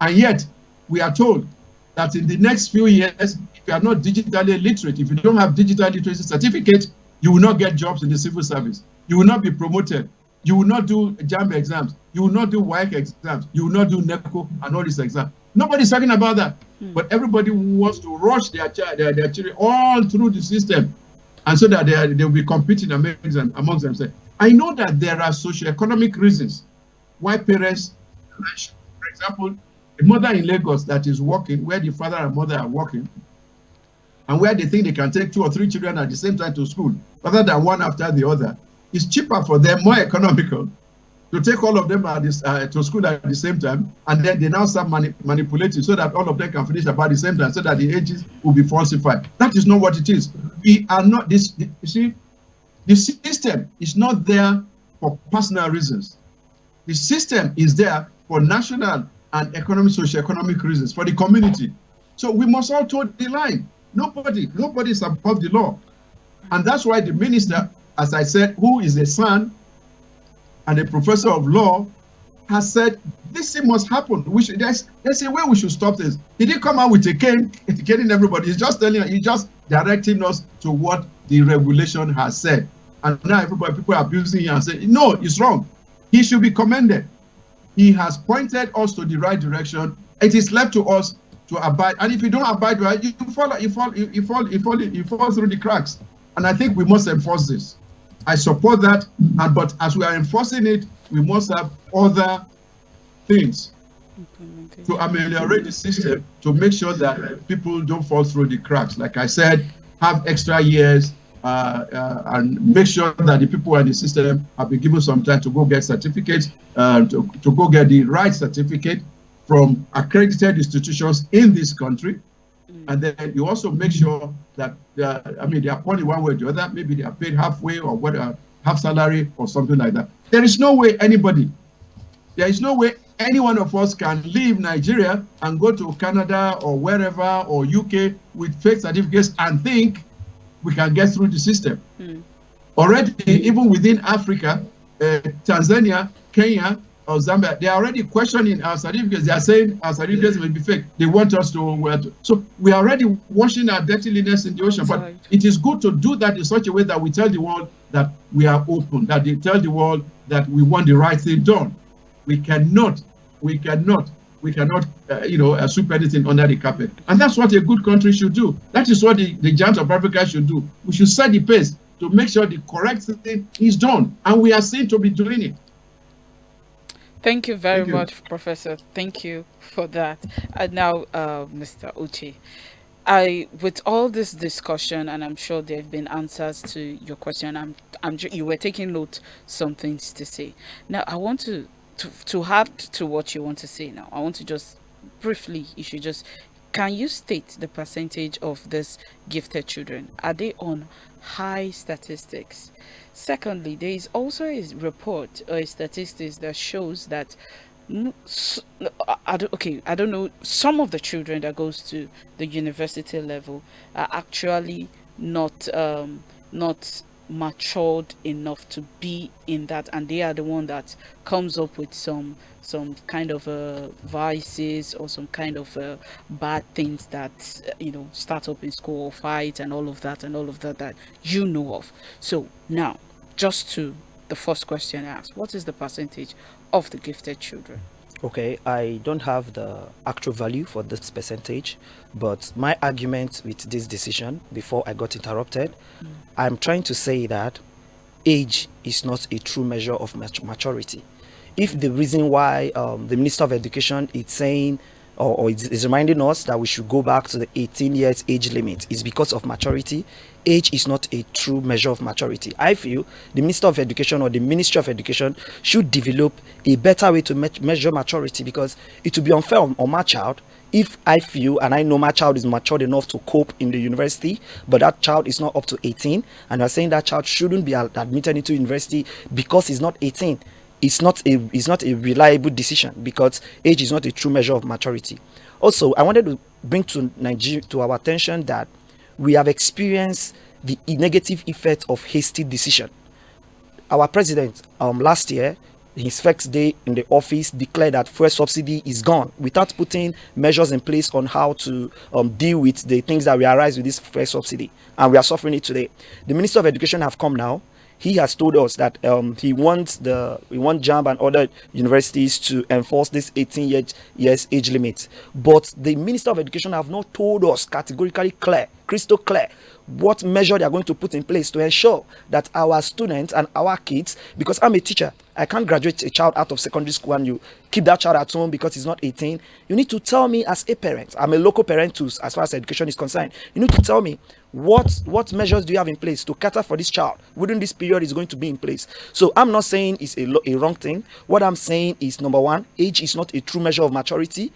And yet, we are told that in the next few years, if you are not digitally literate, if you don't have digital literacy certificate, you will not get jobs in the civil service. You will not be promoted. You will not do JAMB exams. You will not do WAEC exams. You will not do NECO and all these exams. Nobody's talking about that. But everybody wants to rush their children all through the system, and so that they will be competing amongst themselves. I know that there are socioeconomic reasons why parents, for example, a mother in Lagos that is working, where the father and mother are working, and where they think they can take 2 or 3 children at the same time to school, rather than one after the other, it's cheaper for them, more economical, to take all of them to school at the same time, and then they now start manipulating so that all of them can finish about the same time, so that the ages will be falsified. That is not what it is. We are not this. You see, the system is not there for personal reasons. The system is there for national and economic, socio-economic reasons, for the community. So we must all toe the line. Nobody is above the law, and that's why the minister, as I said, who is a son and a professor of law, has said this thing must happen. There's a way we should stop this. He didn't come out with a cane, getting everybody. He's just directing us to what the regulation has said. And now people are abusing him and saying, no, it's wrong. He should be commended. He has pointed us to the right direction. It is left to us to abide. And if you don't abide by it, you fall through the cracks. And I think we must enforce this. I support that. But as we are enforcing it, we must have other things to ameliorate the system to make sure that people don't fall through the cracks. Like I said, have extra years and make sure that the people in the system have been given some time to go get certificates, to go get the right certificate from accredited institutions in this country. And then you also make sure that, they are paid one way or the other. Maybe they are paid halfway or half salary or something like that. There is no way any one of us can leave Nigeria and go to Canada or wherever or UK with fake certificates and think we can get through the system. Already, even within Africa, Tanzania, Kenya, or Zambia, they are already questioning our certificates. They are saying our certificates will be fake. They want us to. So we are already washing our dirtiness in the ocean. But it is good to do that in such a way that we tell the world that we are open, that they tell the world that we want the right thing done. We cannot, sweep anything under the carpet. And that's what a good country should do. That is what the giant of Africa should do. We should set the pace to make sure the correct thing is done. And we are seen to be doing it. Thank you very much, Professor. Thank you for that. And now, Mr. Uche, with all this discussion, and I'm sure there have been answers to your question, you were taking note some things to say. Now, I want to add to what you want to say now. I want to just briefly, can you state the percentage of these gifted children? Are they on high statistics? Secondly, there is also a report or a statistics that shows that I don't know, some of the children that goes to the university level are actually not matured enough to be in that, and they are the one that comes up with some kind of vices or some kind of bad things that start up in school, or fight and all of that that you know of. So now, just to the first question I asked, what is the percentage of the gifted children? Okay, I don't have the actual value for this percentage, but my argument with this decision, before I got interrupted, I'm trying to say that age is not a true measure of maturity. If the reason why the Minister of Education is saying or is reminding us that we should go back to the 18 years age limit is because of maturity, age is not a true measure of maturity. I feel the Minister of Education or the Ministry of Education should develop a better way to measure maturity, because it would be unfair on my child if I feel and I know my child is matured enough to cope in the university, but that child is not up to 18, and you're saying that child shouldn't be admitted into university because he's not 18. It's not a reliable decision, because age is not a true measure of maturity. Also, I wanted to bring to our attention that we have experienced the negative effect of hasty decision. Our president last year, his first day in the office, declared that fuel subsidy is gone without putting measures in place on how to deal with the things that will arise with this fuel subsidy, and we are suffering it today. The Minister of Education have come now. He has told us that he wants JAMB and other universities to enforce this 18 years age limit. But the Minister of Education have not told us categorically crystal clear, what measure they are going to put in place to ensure that our students and our kids, because I'm a teacher, I can't graduate a child out of secondary school and you keep that child at home because he's not 18. You need to tell me as a parent, I'm a local parent too, as far as education is concerned. You need to tell me what measures do you have in place to cater for this child within this period is going to be in place. So I'm not saying it's a wrong thing. What I'm saying is, number one, age is not a true measure of maturity.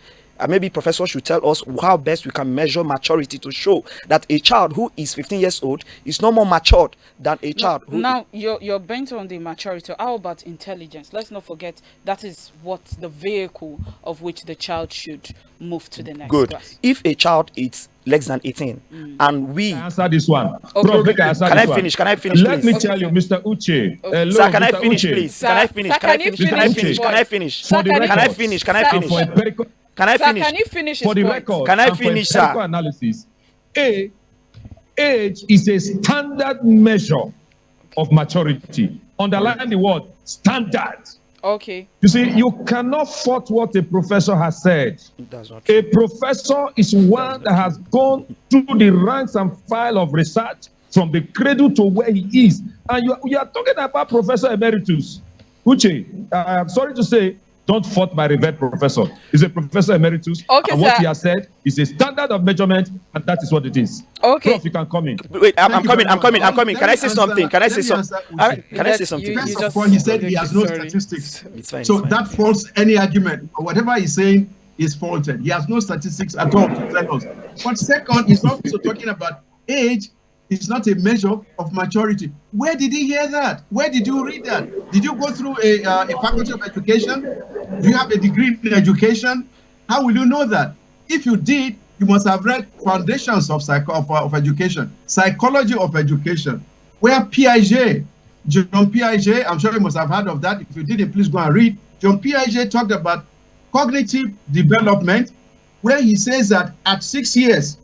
Maybe Professor should tell us how best we can measure maturity to show that a child who is 15 years old is no more matured than a child who... Now, you're bent on the maturity. How about intelligence? Let's not forget that is what the vehicle of which the child should move to the next class. If a child is less than 18 and we... Answer this one. Okay. Prof, Can I finish, Let please? me tell you, Mr. Uche. Hello, Sir, can Mr. I finish, Uche. please? Sir, Can I finish? sir, Can I finish? can Can I you finish? finish? Can I finish? For the Can I record. finish? Can I Sir, finish? For empirical, Can I Sir, finish? can you finish for his the point? record, Can I and for finish, empirical sir? analysis, age is a standard measure of maturity. Underline the word standard. Okay. You see, you cannot fault what a professor has said. That's not true. A professor is one that has gone through the ranks and file of research from the cradle to where he is. And you are talking about Professor Emeritus. UCHE, I'm sorry to say, don't fault my revered professor. He's a Professor Emeritus. Okay, and what sir. he has said is a standard of measurement, and that is what it is. Okay. Prof, you can come in. Wait, I'm coming. Let Can I me say answer- something? Can I let say me something? answer All right, Uche. can I say something? You First just- of all, he said he has no sorry. statistics. It's fine. So it's fine. that faults any argument. Whatever he's saying is faulted. He has no statistics at all to tell us. But second, he's also talking about age is not a measure of maturity. Where did he hear that? Where did you read that? Did you go through a faculty of education? Do you have a degree in education? How will you know that? If you did, you must have read Foundations of Education, Psychology of Education, where Piaget, John Piaget, I'm sure you must have heard of that. If you didn't, please go and read. John Piaget talked about cognitive development, where he says that at 6 years,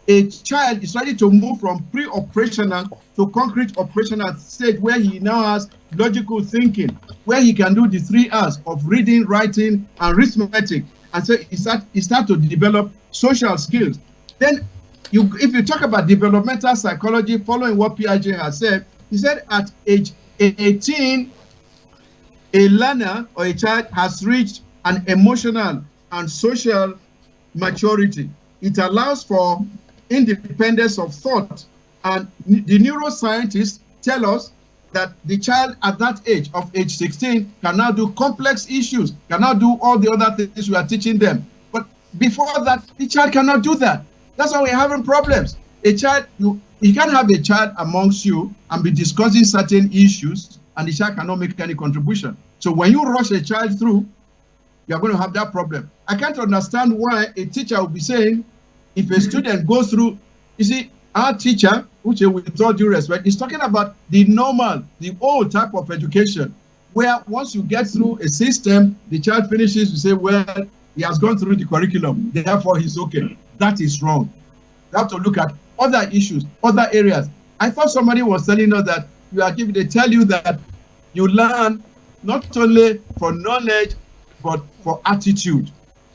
a child is ready to move from pre-operational to concrete operational stage, where he now has logical thinking, where he can do the 3 R's of reading, writing, and arithmetic. And so he start to develop social skills. Then, if you talk about developmental psychology, following what Piaget has said, he said at age 18, a learner or a child has reached an emotional and social maturity. It allows for independence of thought. And the neuroscientists tell us that the child at that age, of age 16, can now do complex issues, can now do all the other things we are teaching them. But before that, the child cannot do that. That's why we're having problems. A child, you can't have a child amongst you and be discussing certain issues, and the child cannot make any contribution. So when you rush a child through, you're going to have that problem. I can't understand why a teacher will be saying, if a student goes through, you see, our teacher, which with all due respect, is talking about the normal, the old type of education, where once you get through a system, the child finishes, you say, well, he has gone through the curriculum, therefore he's okay. That is wrong. You have to look at other issues, other areas. I thought somebody was telling us that they tell you that you learn not only for knowledge, but for attitude.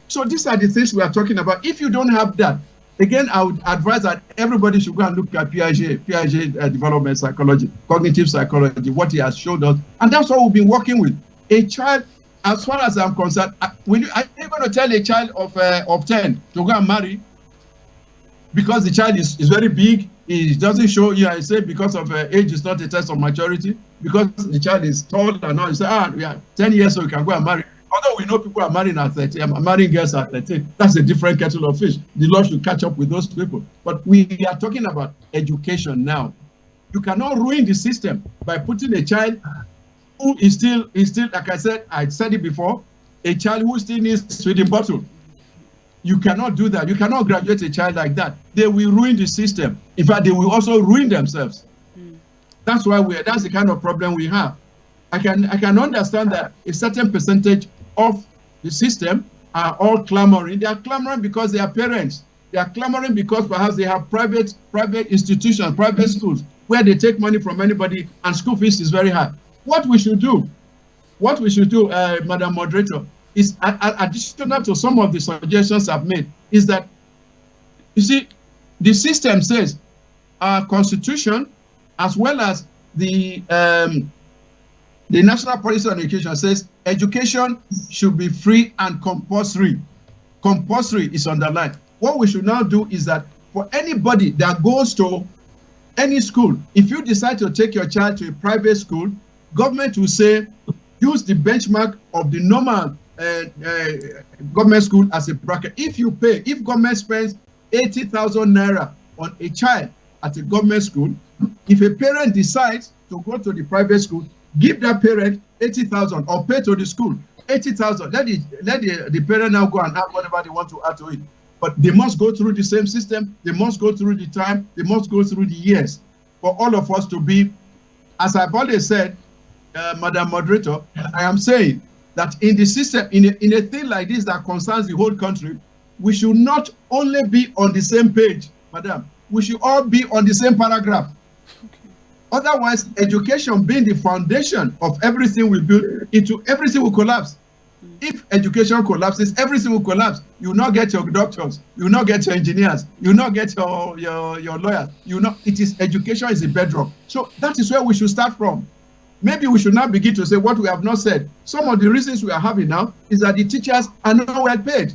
So these are the things we are talking about. If you don't have that, again, I would advise that everybody should go and look at Piaget development psychology, cognitive psychology, what he has showed us. And that's what we've been working with. A child, as far as I'm concerned, are you going to tell a child of 10 to go and marry because the child is very big? It doesn't show you, I say, because of age is not a test of maturity, because the child is tall and all, you say, we are 10 years, so we can go and marry. Although we know people are marrying at 13, marrying girls at 13, that's a different kettle of fish. The law should catch up with those people. But we are talking about education now. You cannot ruin the system by putting a child who is still, like I said it before, a child who still needs sweeting bottle. You cannot do that. You cannot graduate a child like that. They will ruin the system. In fact, they will also ruin themselves. That's why that's the kind of problem we have. I can understand that a certain percentage of the system are all clamoring. They are clamoring because they are parents. They are clamoring because perhaps they have private institutions, private schools, where they take money from anybody and school fees is very high. What we should do, Madam Moderator, is additional to some of the suggestions I've made, is that, you see, the system says our constitution, as well as the National Policy on Education says education should be free and compulsory. Compulsory is underlined. What we should now do is that for anybody that goes to any school, if you decide to take your child to a private school, government will say, use the benchmark of the normal government school as a bracket. If government spends 80,000 naira on a child at a government school, if a parent decides to go to the private school, give that parent 80,000 or pay to the school 80,000. Let the parent now go and add whatever they want to add to it. But they must go through the same system. They must go through the time. They must go through the years for all of us to be, as I've always said, Madam Moderator, I am saying that in the system, in a thing like this that concerns the whole country, we should not only be on the same page, Madam. We should all be on the same paragraph. Otherwise, education being the foundation of everything we build, everything will collapse. If education collapses, everything will collapse. You will not get your doctors, you will not get your engineers, you will not get your lawyers. Education is the bedrock. So that is where we should start from. Maybe we should not begin to say what we have not said. Some of the reasons we are having now is that the teachers are not well paid.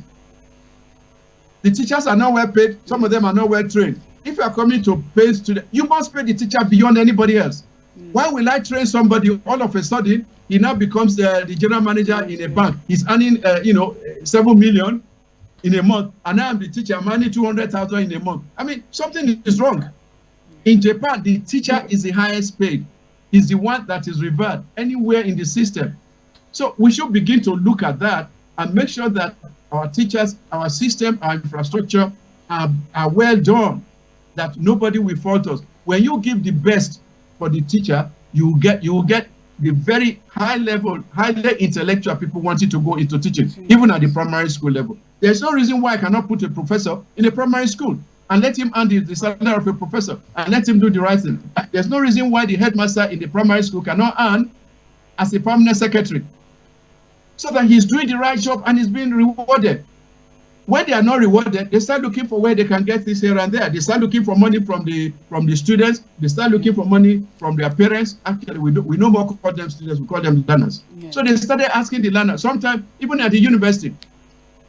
The teachers are not well paid. Some of them are not well trained. If you are coming to pay students, you must pay the teacher beyond anybody else. Why will I train somebody all of a sudden? He now becomes the general manager in a bank. He's earning, 7 million in a month, and I am the teacher. I'm earning 200,000 in a month. I mean, something is wrong. In Japan, the teacher is the highest paid. He's the one that is revered anywhere in the system. So we should begin to look at that and make sure that our teachers, our system, our infrastructure are well done, that nobody will fault us. When you give the best for the teacher, you will get the very highly intellectual people wanting to go into teaching, even at the primary school level. There's no reason why I cannot put a professor in a primary school and let him earn the salary of a professor and let him do the right thing. There's no reason why the headmaster in the primary school cannot earn as a permanent secretary, so that he's doing the right job and he's being rewarded. When they are not rewarded, they start looking for where they can get this here and there. They start looking for money from the students. They start looking for money from their parents. Actually, we no more call them students, we call them learners. Yeah. So they started asking the learners. Sometimes, even at the university,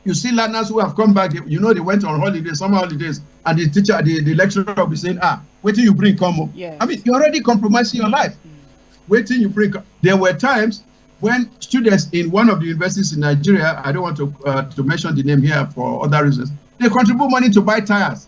you see learners who have come back, they went on holidays, summer holidays, and the teacher, the lecturer will be saying, wait till you bring come. Yeah. I mean, you're already compromising your life. Wait till you bring. There were times when students in one of the universities in Nigeria, I don't want to mention the name here for other reasons, they contribute money to buy tires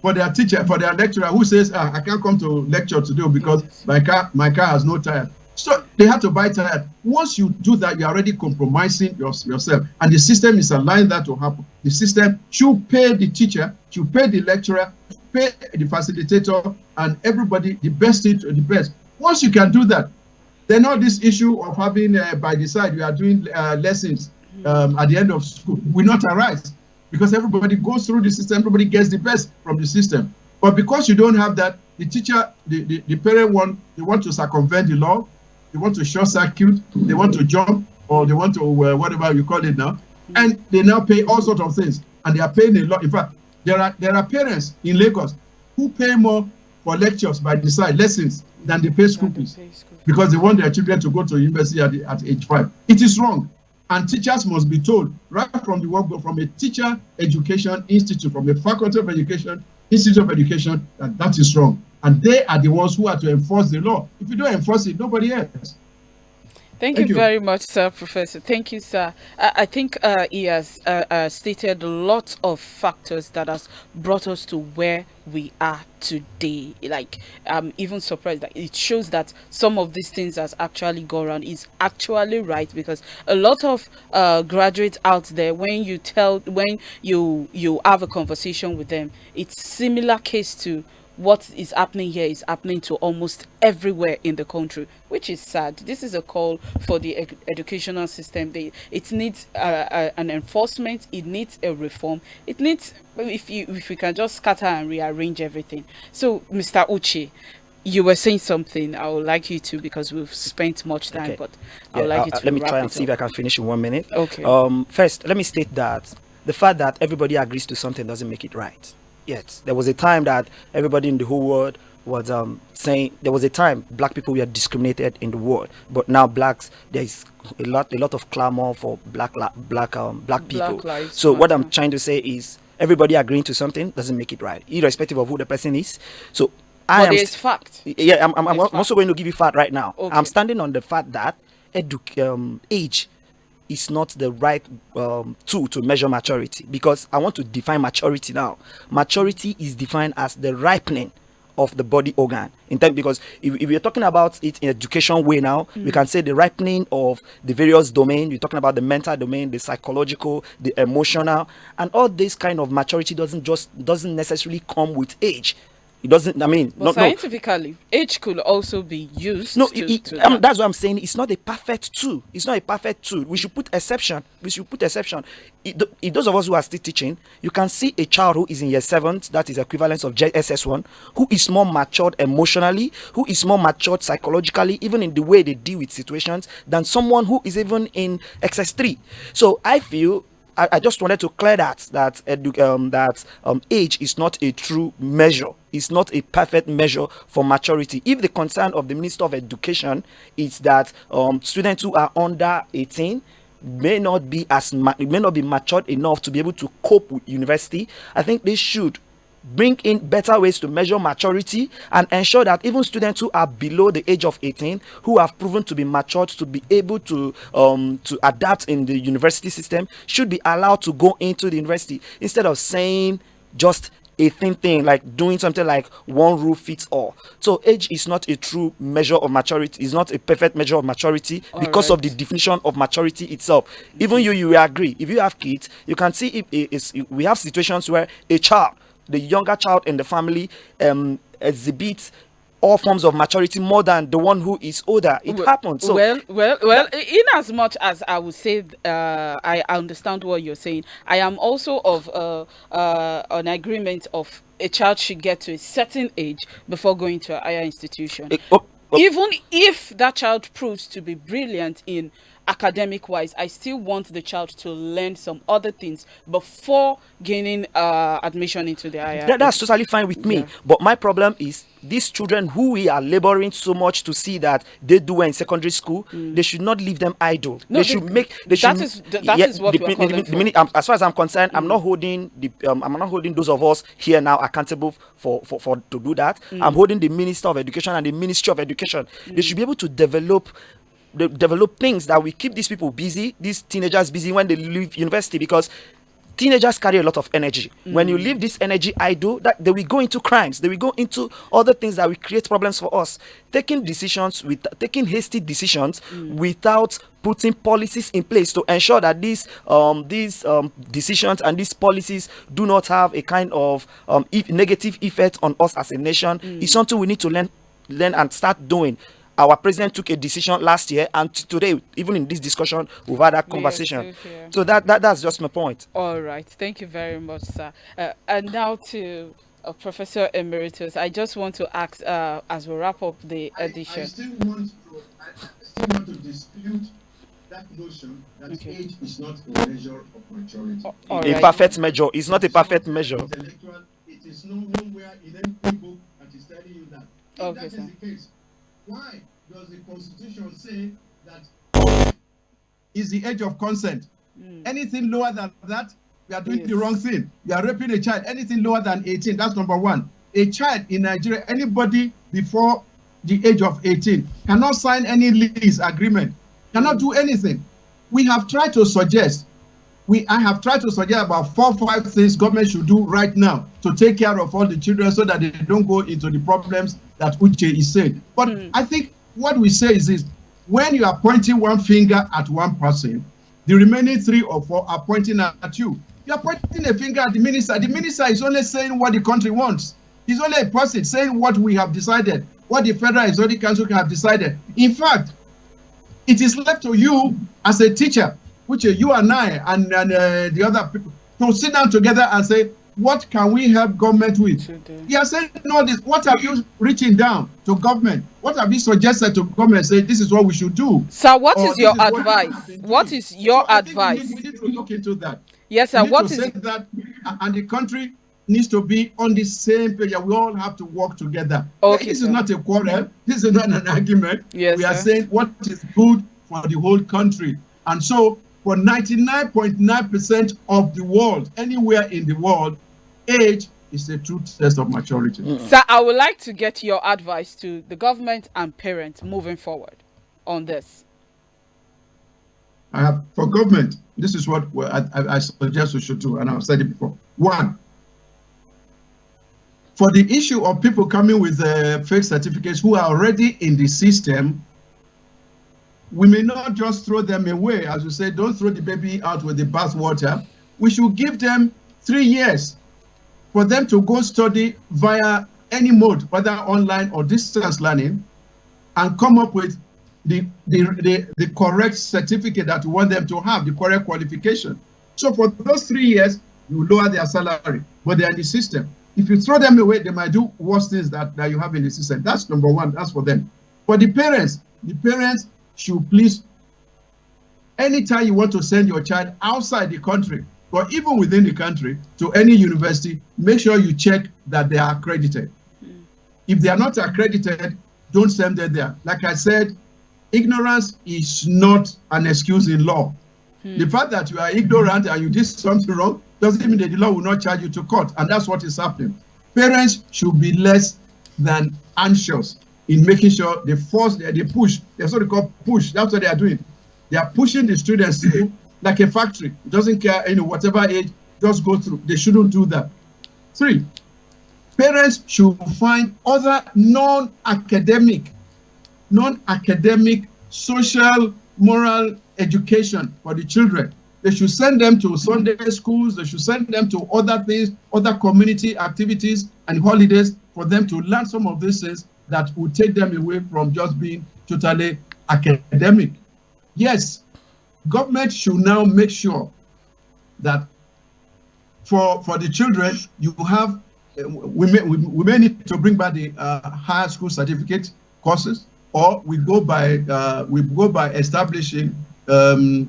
for their teacher, for their lecturer who says, I can't come to lecture today because my car has no tire. So they have to buy tires. Once you do that, you're already compromising yourself. And the system is allowing that to happen. The system should pay the teacher, should pay the lecturer, pay the facilitator, and everybody the best to the best. Once you can do that, then all this issue of having by the side we are doing lessons at the end of school will not arise, because everybody goes through the system, everybody gets the best from the system. But because you don't have that, the teacher, the parent they want to circumvent the law, they want to short circuit, they want to jump, or they want to whatever you call it now, and they now pay all sorts of things, and they are paying a lot. In fact, there are parents in Lagos who pay more for lectures by the side, lessons, than they pay school fees, because they want their children to go to university at age 5. It is wrong, and teachers must be told right from the word go, from a teacher education institute, from a faculty of education, institute of education, that is wrong, and they are the ones who are to enforce the law. If you don't enforce it, nobody else. Thank you very much, sir, Professor. Thank you, sir. I think he has stated lots of factors that has brought us to where we are today. Like, I'm even surprised that it shows that some of these things has actually gone around is actually right, because a lot of graduates out there, when you have a conversation with them, it's similar case to what is happening here is happening to almost everywhere in the country, which is sad. This is a call for the educational system. It needs an enforcement. It needs a reform. It needs, if we can just scatter and rearrange everything. So, Mr. Uche, you were saying something. I would like you to, because we've spent much time, but I would like you to let me try and see if I can finish in 1 minute. Okay. First, let me state that the fact that everybody agrees to something doesn't make it right. Yes, there was a time that everybody in the whole world was saying, there was a time black people were discriminated in the world, but now blacks, there is a lot of clamor for black people. So what I'm trying to say is, everybody agreeing to something doesn't make it right, irrespective of who the person is. So but it's fact. Yeah, I'm also going to give you fact right now. Okay. I'm standing on the fact that age is not the right tool to measure maturity, because I want to define maturity now. Maturity is defined as the ripening of the body organ, because if you're talking about it in education way now, we can say the ripening of the various domains. You're talking about the mental domain, the psychological, the emotional, and all this kind of maturity doesn't necessarily come with age. It doesn't, I mean, but scientifically, age could also be used. No, to that's what I'm saying. It's not a perfect tool. It's not a perfect tool. We should put exception. Those of us who are still teaching, you can see a child who is in year 7, that is equivalent of JSS1, who is more matured emotionally, who is more matured psychologically, even in the way they deal with situations, than someone who is even in XS3. So I feel, I just wanted to clear that age is not a true measure. It's not a perfect measure for maturity. If the concern of the Minister of Education is that students who are under 18 may not be matured enough to be able to cope with university, I think they should bring in better ways to measure maturity and ensure that even students who are below the age of 18, who have proven to be matured to be able to adapt in the university system, should be allowed to go into the university, instead of saying just a thing like doing something like one rule fits all. So age is not a true measure of maturity. It's not a perfect measure of maturity because of the definition of maturity itself. Even you will agree. If you have kids, you can see if we have situations where a child, the younger child in the family, exhibits all forms of maturity more than the one who is older. It happens. So in as much as I would say I understand what you're saying, I am also of an agreement of a child should get to a certain age before going to a higher institution. Even if that child proves to be brilliant in academic wise, I still want the child to learn some other things before gaining admission into the higher. That's totally fine with me. But my problem is these children who we are laboring so much to see that they do well in secondary school, they should not leave them idle. No, that is what we're calling for. As far as I'm concerned, I'm not holding those of us here now accountable for to do that. I'm holding the Minister of Education and the Ministry of Education. They should be able to develop things that will keep these people busy, these teenagers busy when they leave university, because teenagers carry a lot of energy. When you leave this energy idle, that they will go into crimes, they will go into other things that will create problems for us. Taking hasty decisions without putting policies in place to ensure that these decisions and these policies do not have a kind of negative effect on us as a nation is something we need to learn and start doing. Our president took a decision last year, and today, even in this discussion, we've had that conversation. So that's just my point. All right. Thank you very much, sir. And now to Professor Emeritus, I just want to ask, as we wrap up the edition. I still want to dispute that notion that age is not a measure of maturity. A perfect measure. It's not a perfect measure. It is nowhere in any book that is telling you that. If that is the case, why does the Constitution say that is the age of consent? Anything lower than that, we are doing the wrong thing. You are raping a child. Anything lower than 18, that's number one. A child in Nigeria, anybody before the age of 18 cannot sign any lease agreement, cannot do anything. We have tried to suggest, I have tried to suggest about 4 or 5 things government should do right now to take care of all the children so that they don't go into the problems that UCHE is saying. But I think what we say is this: when you are pointing one finger at one person, the remaining 3 or 4 are pointing at you. You are pointing a finger at the minister. The minister is only saying what the country wants. He's only a person saying what we have decided, what the Federal Executive Council have decided. In fact, it is left to you as a teacher, which you and I and the other people, to sit down together and say, what can we help government with? You are saying all this. What have you reaching down to government? What have you suggested to government? Say this is what we should do. Sir, what is your advice? What is your advice? We need to look into that. Yes, sir. What is that? And the country needs to be on the same page. We all have to work together. Okay, this is not a quarrel. This is not an argument. Yes, we are saying what is good for the whole country. And so for 99.9% of the world, anywhere in the world, age is a true test of maturity. Sir, I would like to get your advice to the government and parents moving forward on this. For government, this is what I suggest we should do, and I've said it before. 1, for the issue of people coming with fake certificates who are already in the system, we may not just throw them away. As you say, don't throw the baby out with the bathwater. We should give them 3 years for them to go study via any mode, whether online or distance learning, and come up with the correct certificate that you want them to have, the correct qualification. So for those 3 years, you lower their salary, but they're in the system. If you throw them away, they might do worse things that you have in the system. That's number one. That's for them. For the parents should please, anytime you want to send your child outside the country, or even within the country, to any university, make sure you check that they are accredited. If they are not accredited, don't send them there. Like I said, ignorance is not an excuse in law. The fact that you are ignorant and you did something wrong doesn't mean that the law will not charge you to court, and that's what is happening. Parents should be less than anxious in making sure they push. That's what they call push. That's what they are doing. They are pushing the students through like a factory. It doesn't care, whatever age, just go through. They shouldn't do that. 3, parents should find other non-academic, social, moral education for the children. They should send them to Sunday schools. They should send them to other things, other community activities and holidays for them to learn some of these things that will take them away from just being totally academic. Yes, government should now make sure that for the children, you have, we may need to bring back the higher school certificate courses, or we go by establishing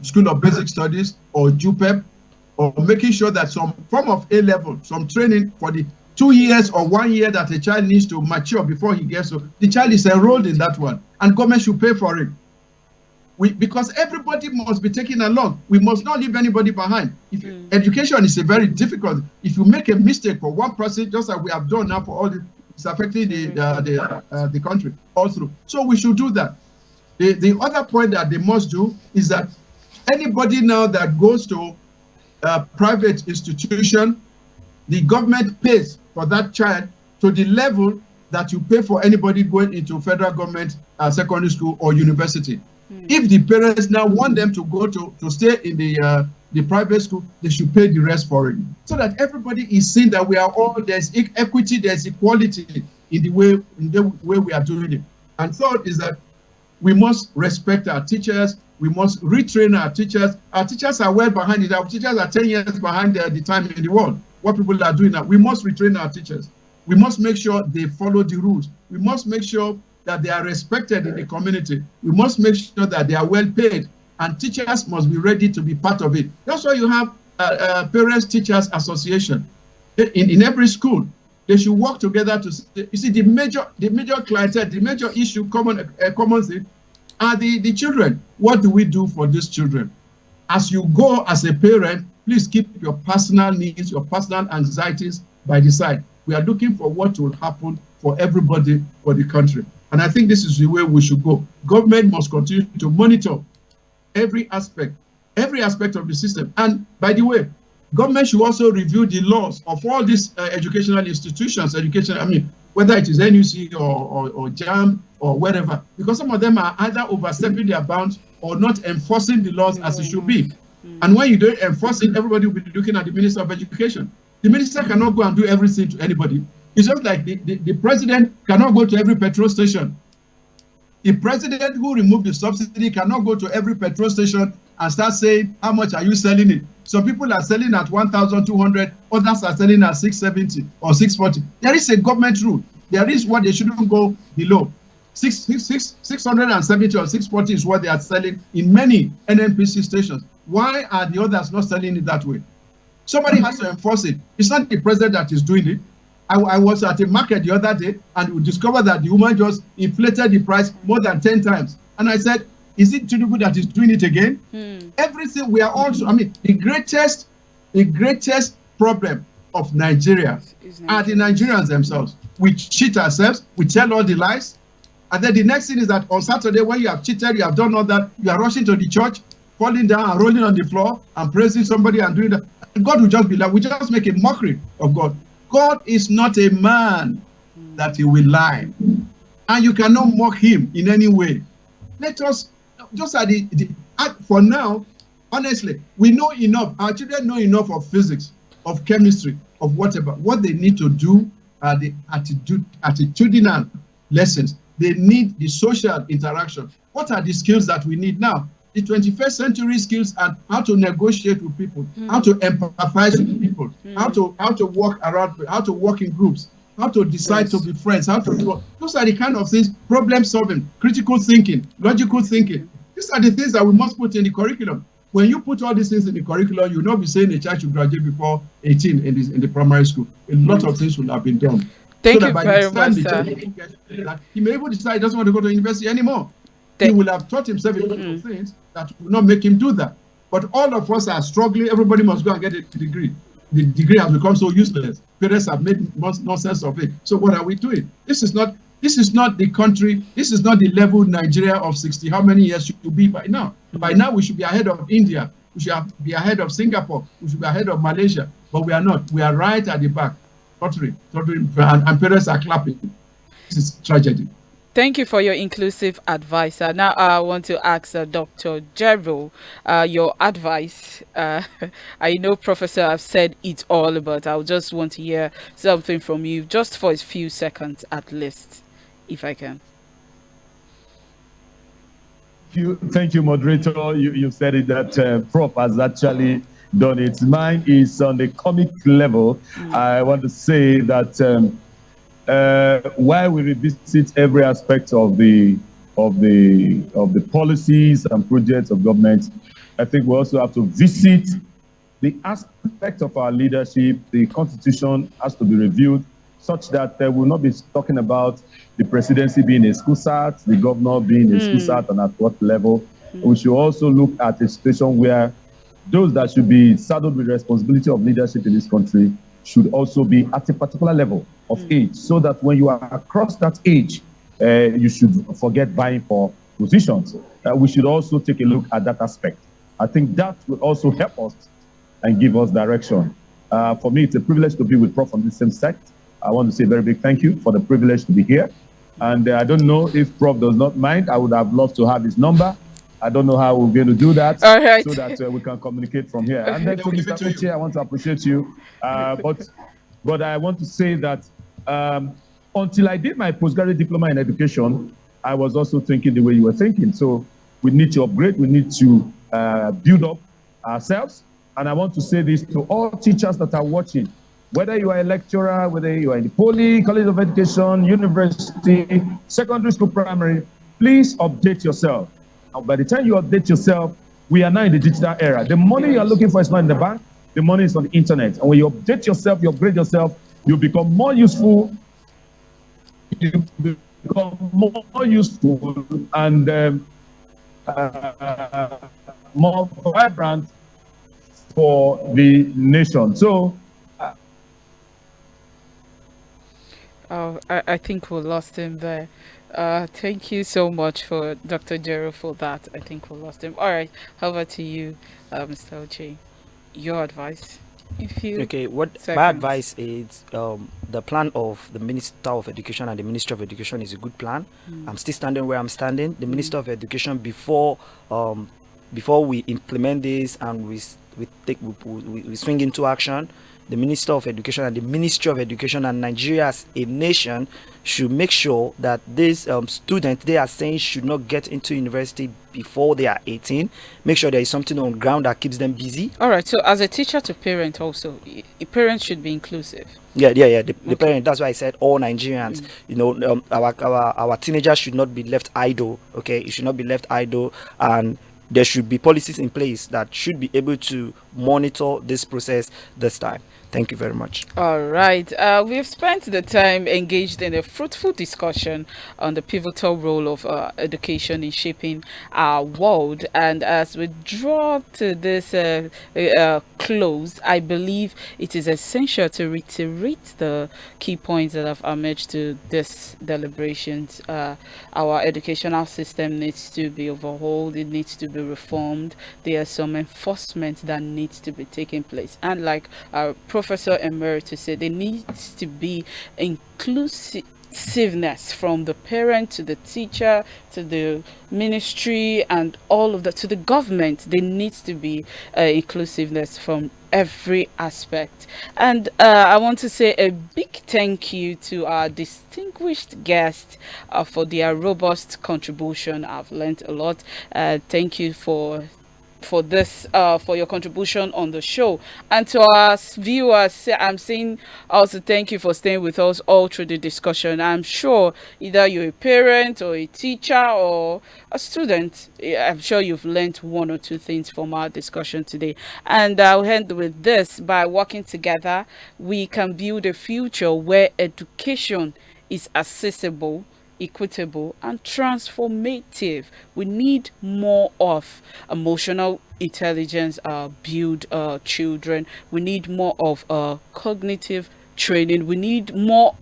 School of Basic Studies or JUPEP, or making sure that some form of A-level, some training for the 2 years or 1 year that a child needs to mature before he gets to, the child is enrolled in that one, and government should pay for it. Because everybody must be taken along. We must not leave anybody behind. Education is a very difficult. If you make a mistake for one person, just like we have done now for all the, it's affecting the country all through. So we should do that. The other point that they must do is that anybody now that goes to a private institution, the government pays for that child to the level that you pay for anybody going into federal government secondary school or university. If the parents now want them to go to stay in the private school, they should pay the rest for it, so that everybody is seeing that we are all, there's equity, there's equality in the way we are doing it. And third is that we must respect our teachers. We must retrain our teachers. Our teachers are well behind it. Our teachers are 10 years behind the time in the world. What people are doing now, we must retrain our teachers. We must make sure they follow the rules. We must make sure that they are respected in the community. We must make sure that they are well paid, and teachers must be ready to be part of it. That's why you have Parents Teachers Association in every school. They should work together to. You see, the major clientele, the major issue, common thing, are the children. What do we do for these children? As you go as a parent, please keep your personal needs, your personal anxieties by the side. We are looking for what will happen for everybody, for the country. And I think this is the way we should go. Government must continue to monitor every aspect of the system. And by the way, government should also review the laws of all these educational institutions, whether it is NUC or JAM or wherever, because some of them are either overstepping their bounds or not enforcing the laws as it should be. And when you don't enforce it, everybody will be looking at the Minister of Education. The minister cannot go and do everything to anybody. It's just like the president cannot go to every petrol station. The president who removed the subsidy cannot go to every petrol station and start saying, how much are you selling it? Some people are selling at 1,200, others are selling at 670 or 640. There is a government rule. There is what they shouldn't go below. 670 or 640 is what they are selling in many NNPC stations. Why are the others not selling it that way? Somebody has to enforce it. It's not the president that is doing it. I was at a market the other day and we discovered that the woman just inflated the price more than 10 times. And I said, is it Tinubu that is doing it again? Everything we are also, the greatest problem of Nigeria are the Nigerians themselves. We cheat ourselves, we tell all the lies. And then the next thing is that on Saturday, when you have cheated, you have done all that, you are rushing to the church, falling down and rolling on the floor and praising somebody and doing that. And God will just be like, we just make a mockery of God. God is not a man that he will lie. And you cannot mock him in any way. Let us, just for now, honestly, we know enough. Our children know enough of physics, of chemistry, of whatever. What they need to do the attitudinal lessons. They need the social interaction. What are the skills that we need now? The 21st century skills are how to negotiate with people, how to empathize with people, how to work around, how to work in groups, how to decide to be friends, how to do. Those are the kind of things, problem solving, critical thinking, logical thinking. These are the things that we must put in the curriculum. When you put all these things in the curriculum, you'll not be saying a child should graduate before 18 in the primary school. A lot of things will have been done. Thank you very much, sir. He may even decide he doesn't want to go to university anymore. He will have taught himself a lot of things that will not make him do that. But all of us are struggling. Everybody must go and get a degree. The degree has become so useless. Parents have made nonsense of it. So what are we doing? This is not the country. This is not the level Nigeria of 60. How many years should be by now? By now we should be ahead of India. We should be ahead of Singapore. We should be ahead of Malaysia. But we are not. We are right at the back. And parents are clapping. This is tragedy. Thank you for your inclusive advice. Now I want to ask Dr. JEROH your advice. I know Professor have said it all, but I just want to hear something from you, just for a few seconds at least, if I can. Thank you, moderator. You said it that Prof has actually done it. Mine is on the comic level. I want to say that while we revisit every aspect of the policies and projects of government, I think we also have to visit the aspect of our leadership. The constitution has to be reviewed such that we'll not be talking about the presidency being a school sat, the governor being a school sat, and at what level. We should also look at a situation where those that should be saddled with responsibility of leadership in this country should also be at a particular level of age, so that when you are across that age, you should forget vying for positions. We should also take a look at that aspect. I think that will also help us and give us direction. For me, it's a privilege to be with Prof on this same sect. I want to say a very big thank you for the privilege to be here. And I don't know if Prof does not mind. I would have loved to have his number. I don't know how we're going to do that, all right, so that we can communicate from here. And then to Mr. Uche, I want to appreciate you. But I want to say that until I did my postgraduate diploma in education, I was also thinking the way you were thinking. So we need to upgrade. We need to build up ourselves. And I want to say this to all teachers that are watching. Whether you are a lecturer, whether you are in the poly, college of education, university, secondary school, primary, please update yourself. Now, by the time you update yourself, we are now in the digital era. The money you are looking for is not in the bank. The money is on the internet. And when you update yourself, you upgrade yourself, you become more useful. You become more useful and more vibrant for the nation. So, I think we lost him there. Thank you so much for Dr. JEROH for that. I think we lost him. All right, how about to you, Mr. Uche? Your advice, if you my advice is the plan of the Minister of Education and the Ministry of Education is a good plan. I'm still standing where I'm standing. The Minister of Education, before we implement this and we swing into action, the Minister of Education and the Ministry of Education and Nigeria as a nation should make sure that these students they are saying should not get into university before they are 18. Make sure there is something on ground that keeps them busy. All right. So as a teacher to parent also, parents should be inclusive. Yeah. The parent. That's why I said all Nigerians. You know, our teenagers should not be left idle. Okay, it should not be left idle, and there should be policies in place that should be able to monitor this process this time. Thank you very much. All right. We've spent the time engaged in a fruitful discussion on the pivotal role of education in shaping our world. And as we draw to this close, I believe it is essential to reiterate the key points that have emerged to this deliberations. Our educational system needs to be overhauled. It needs to be reformed. There are some enforcement that needs to be taking place. And like our Professor Emeritus said, there needs to be inclusiveness from the parent to the teacher to the ministry and all of that to the government. There needs to be inclusiveness from every aspect. And I want to say a big thank you to our distinguished guests for their robust contribution. I've learned a lot. Thank you for this for your contribution on the show. And to our viewers, I'm saying also thank you for staying with us all through the discussion. I'm sure either you're a parent or a teacher or a student, I'm sure you've learned one or two things from our discussion today. And I'll end with this: by working together, we can build a future where education is accessible, equitable, and transformative. We need more of emotional intelligence build children. We need more of cognitive training. We need more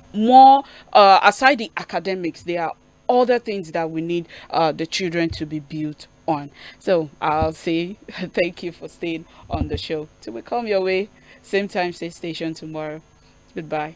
aside the academics. There are other things that we need the children to be built on. So I'll say thank you for staying on the show. Till we come your way, same time, same station tomorrow. Goodbye.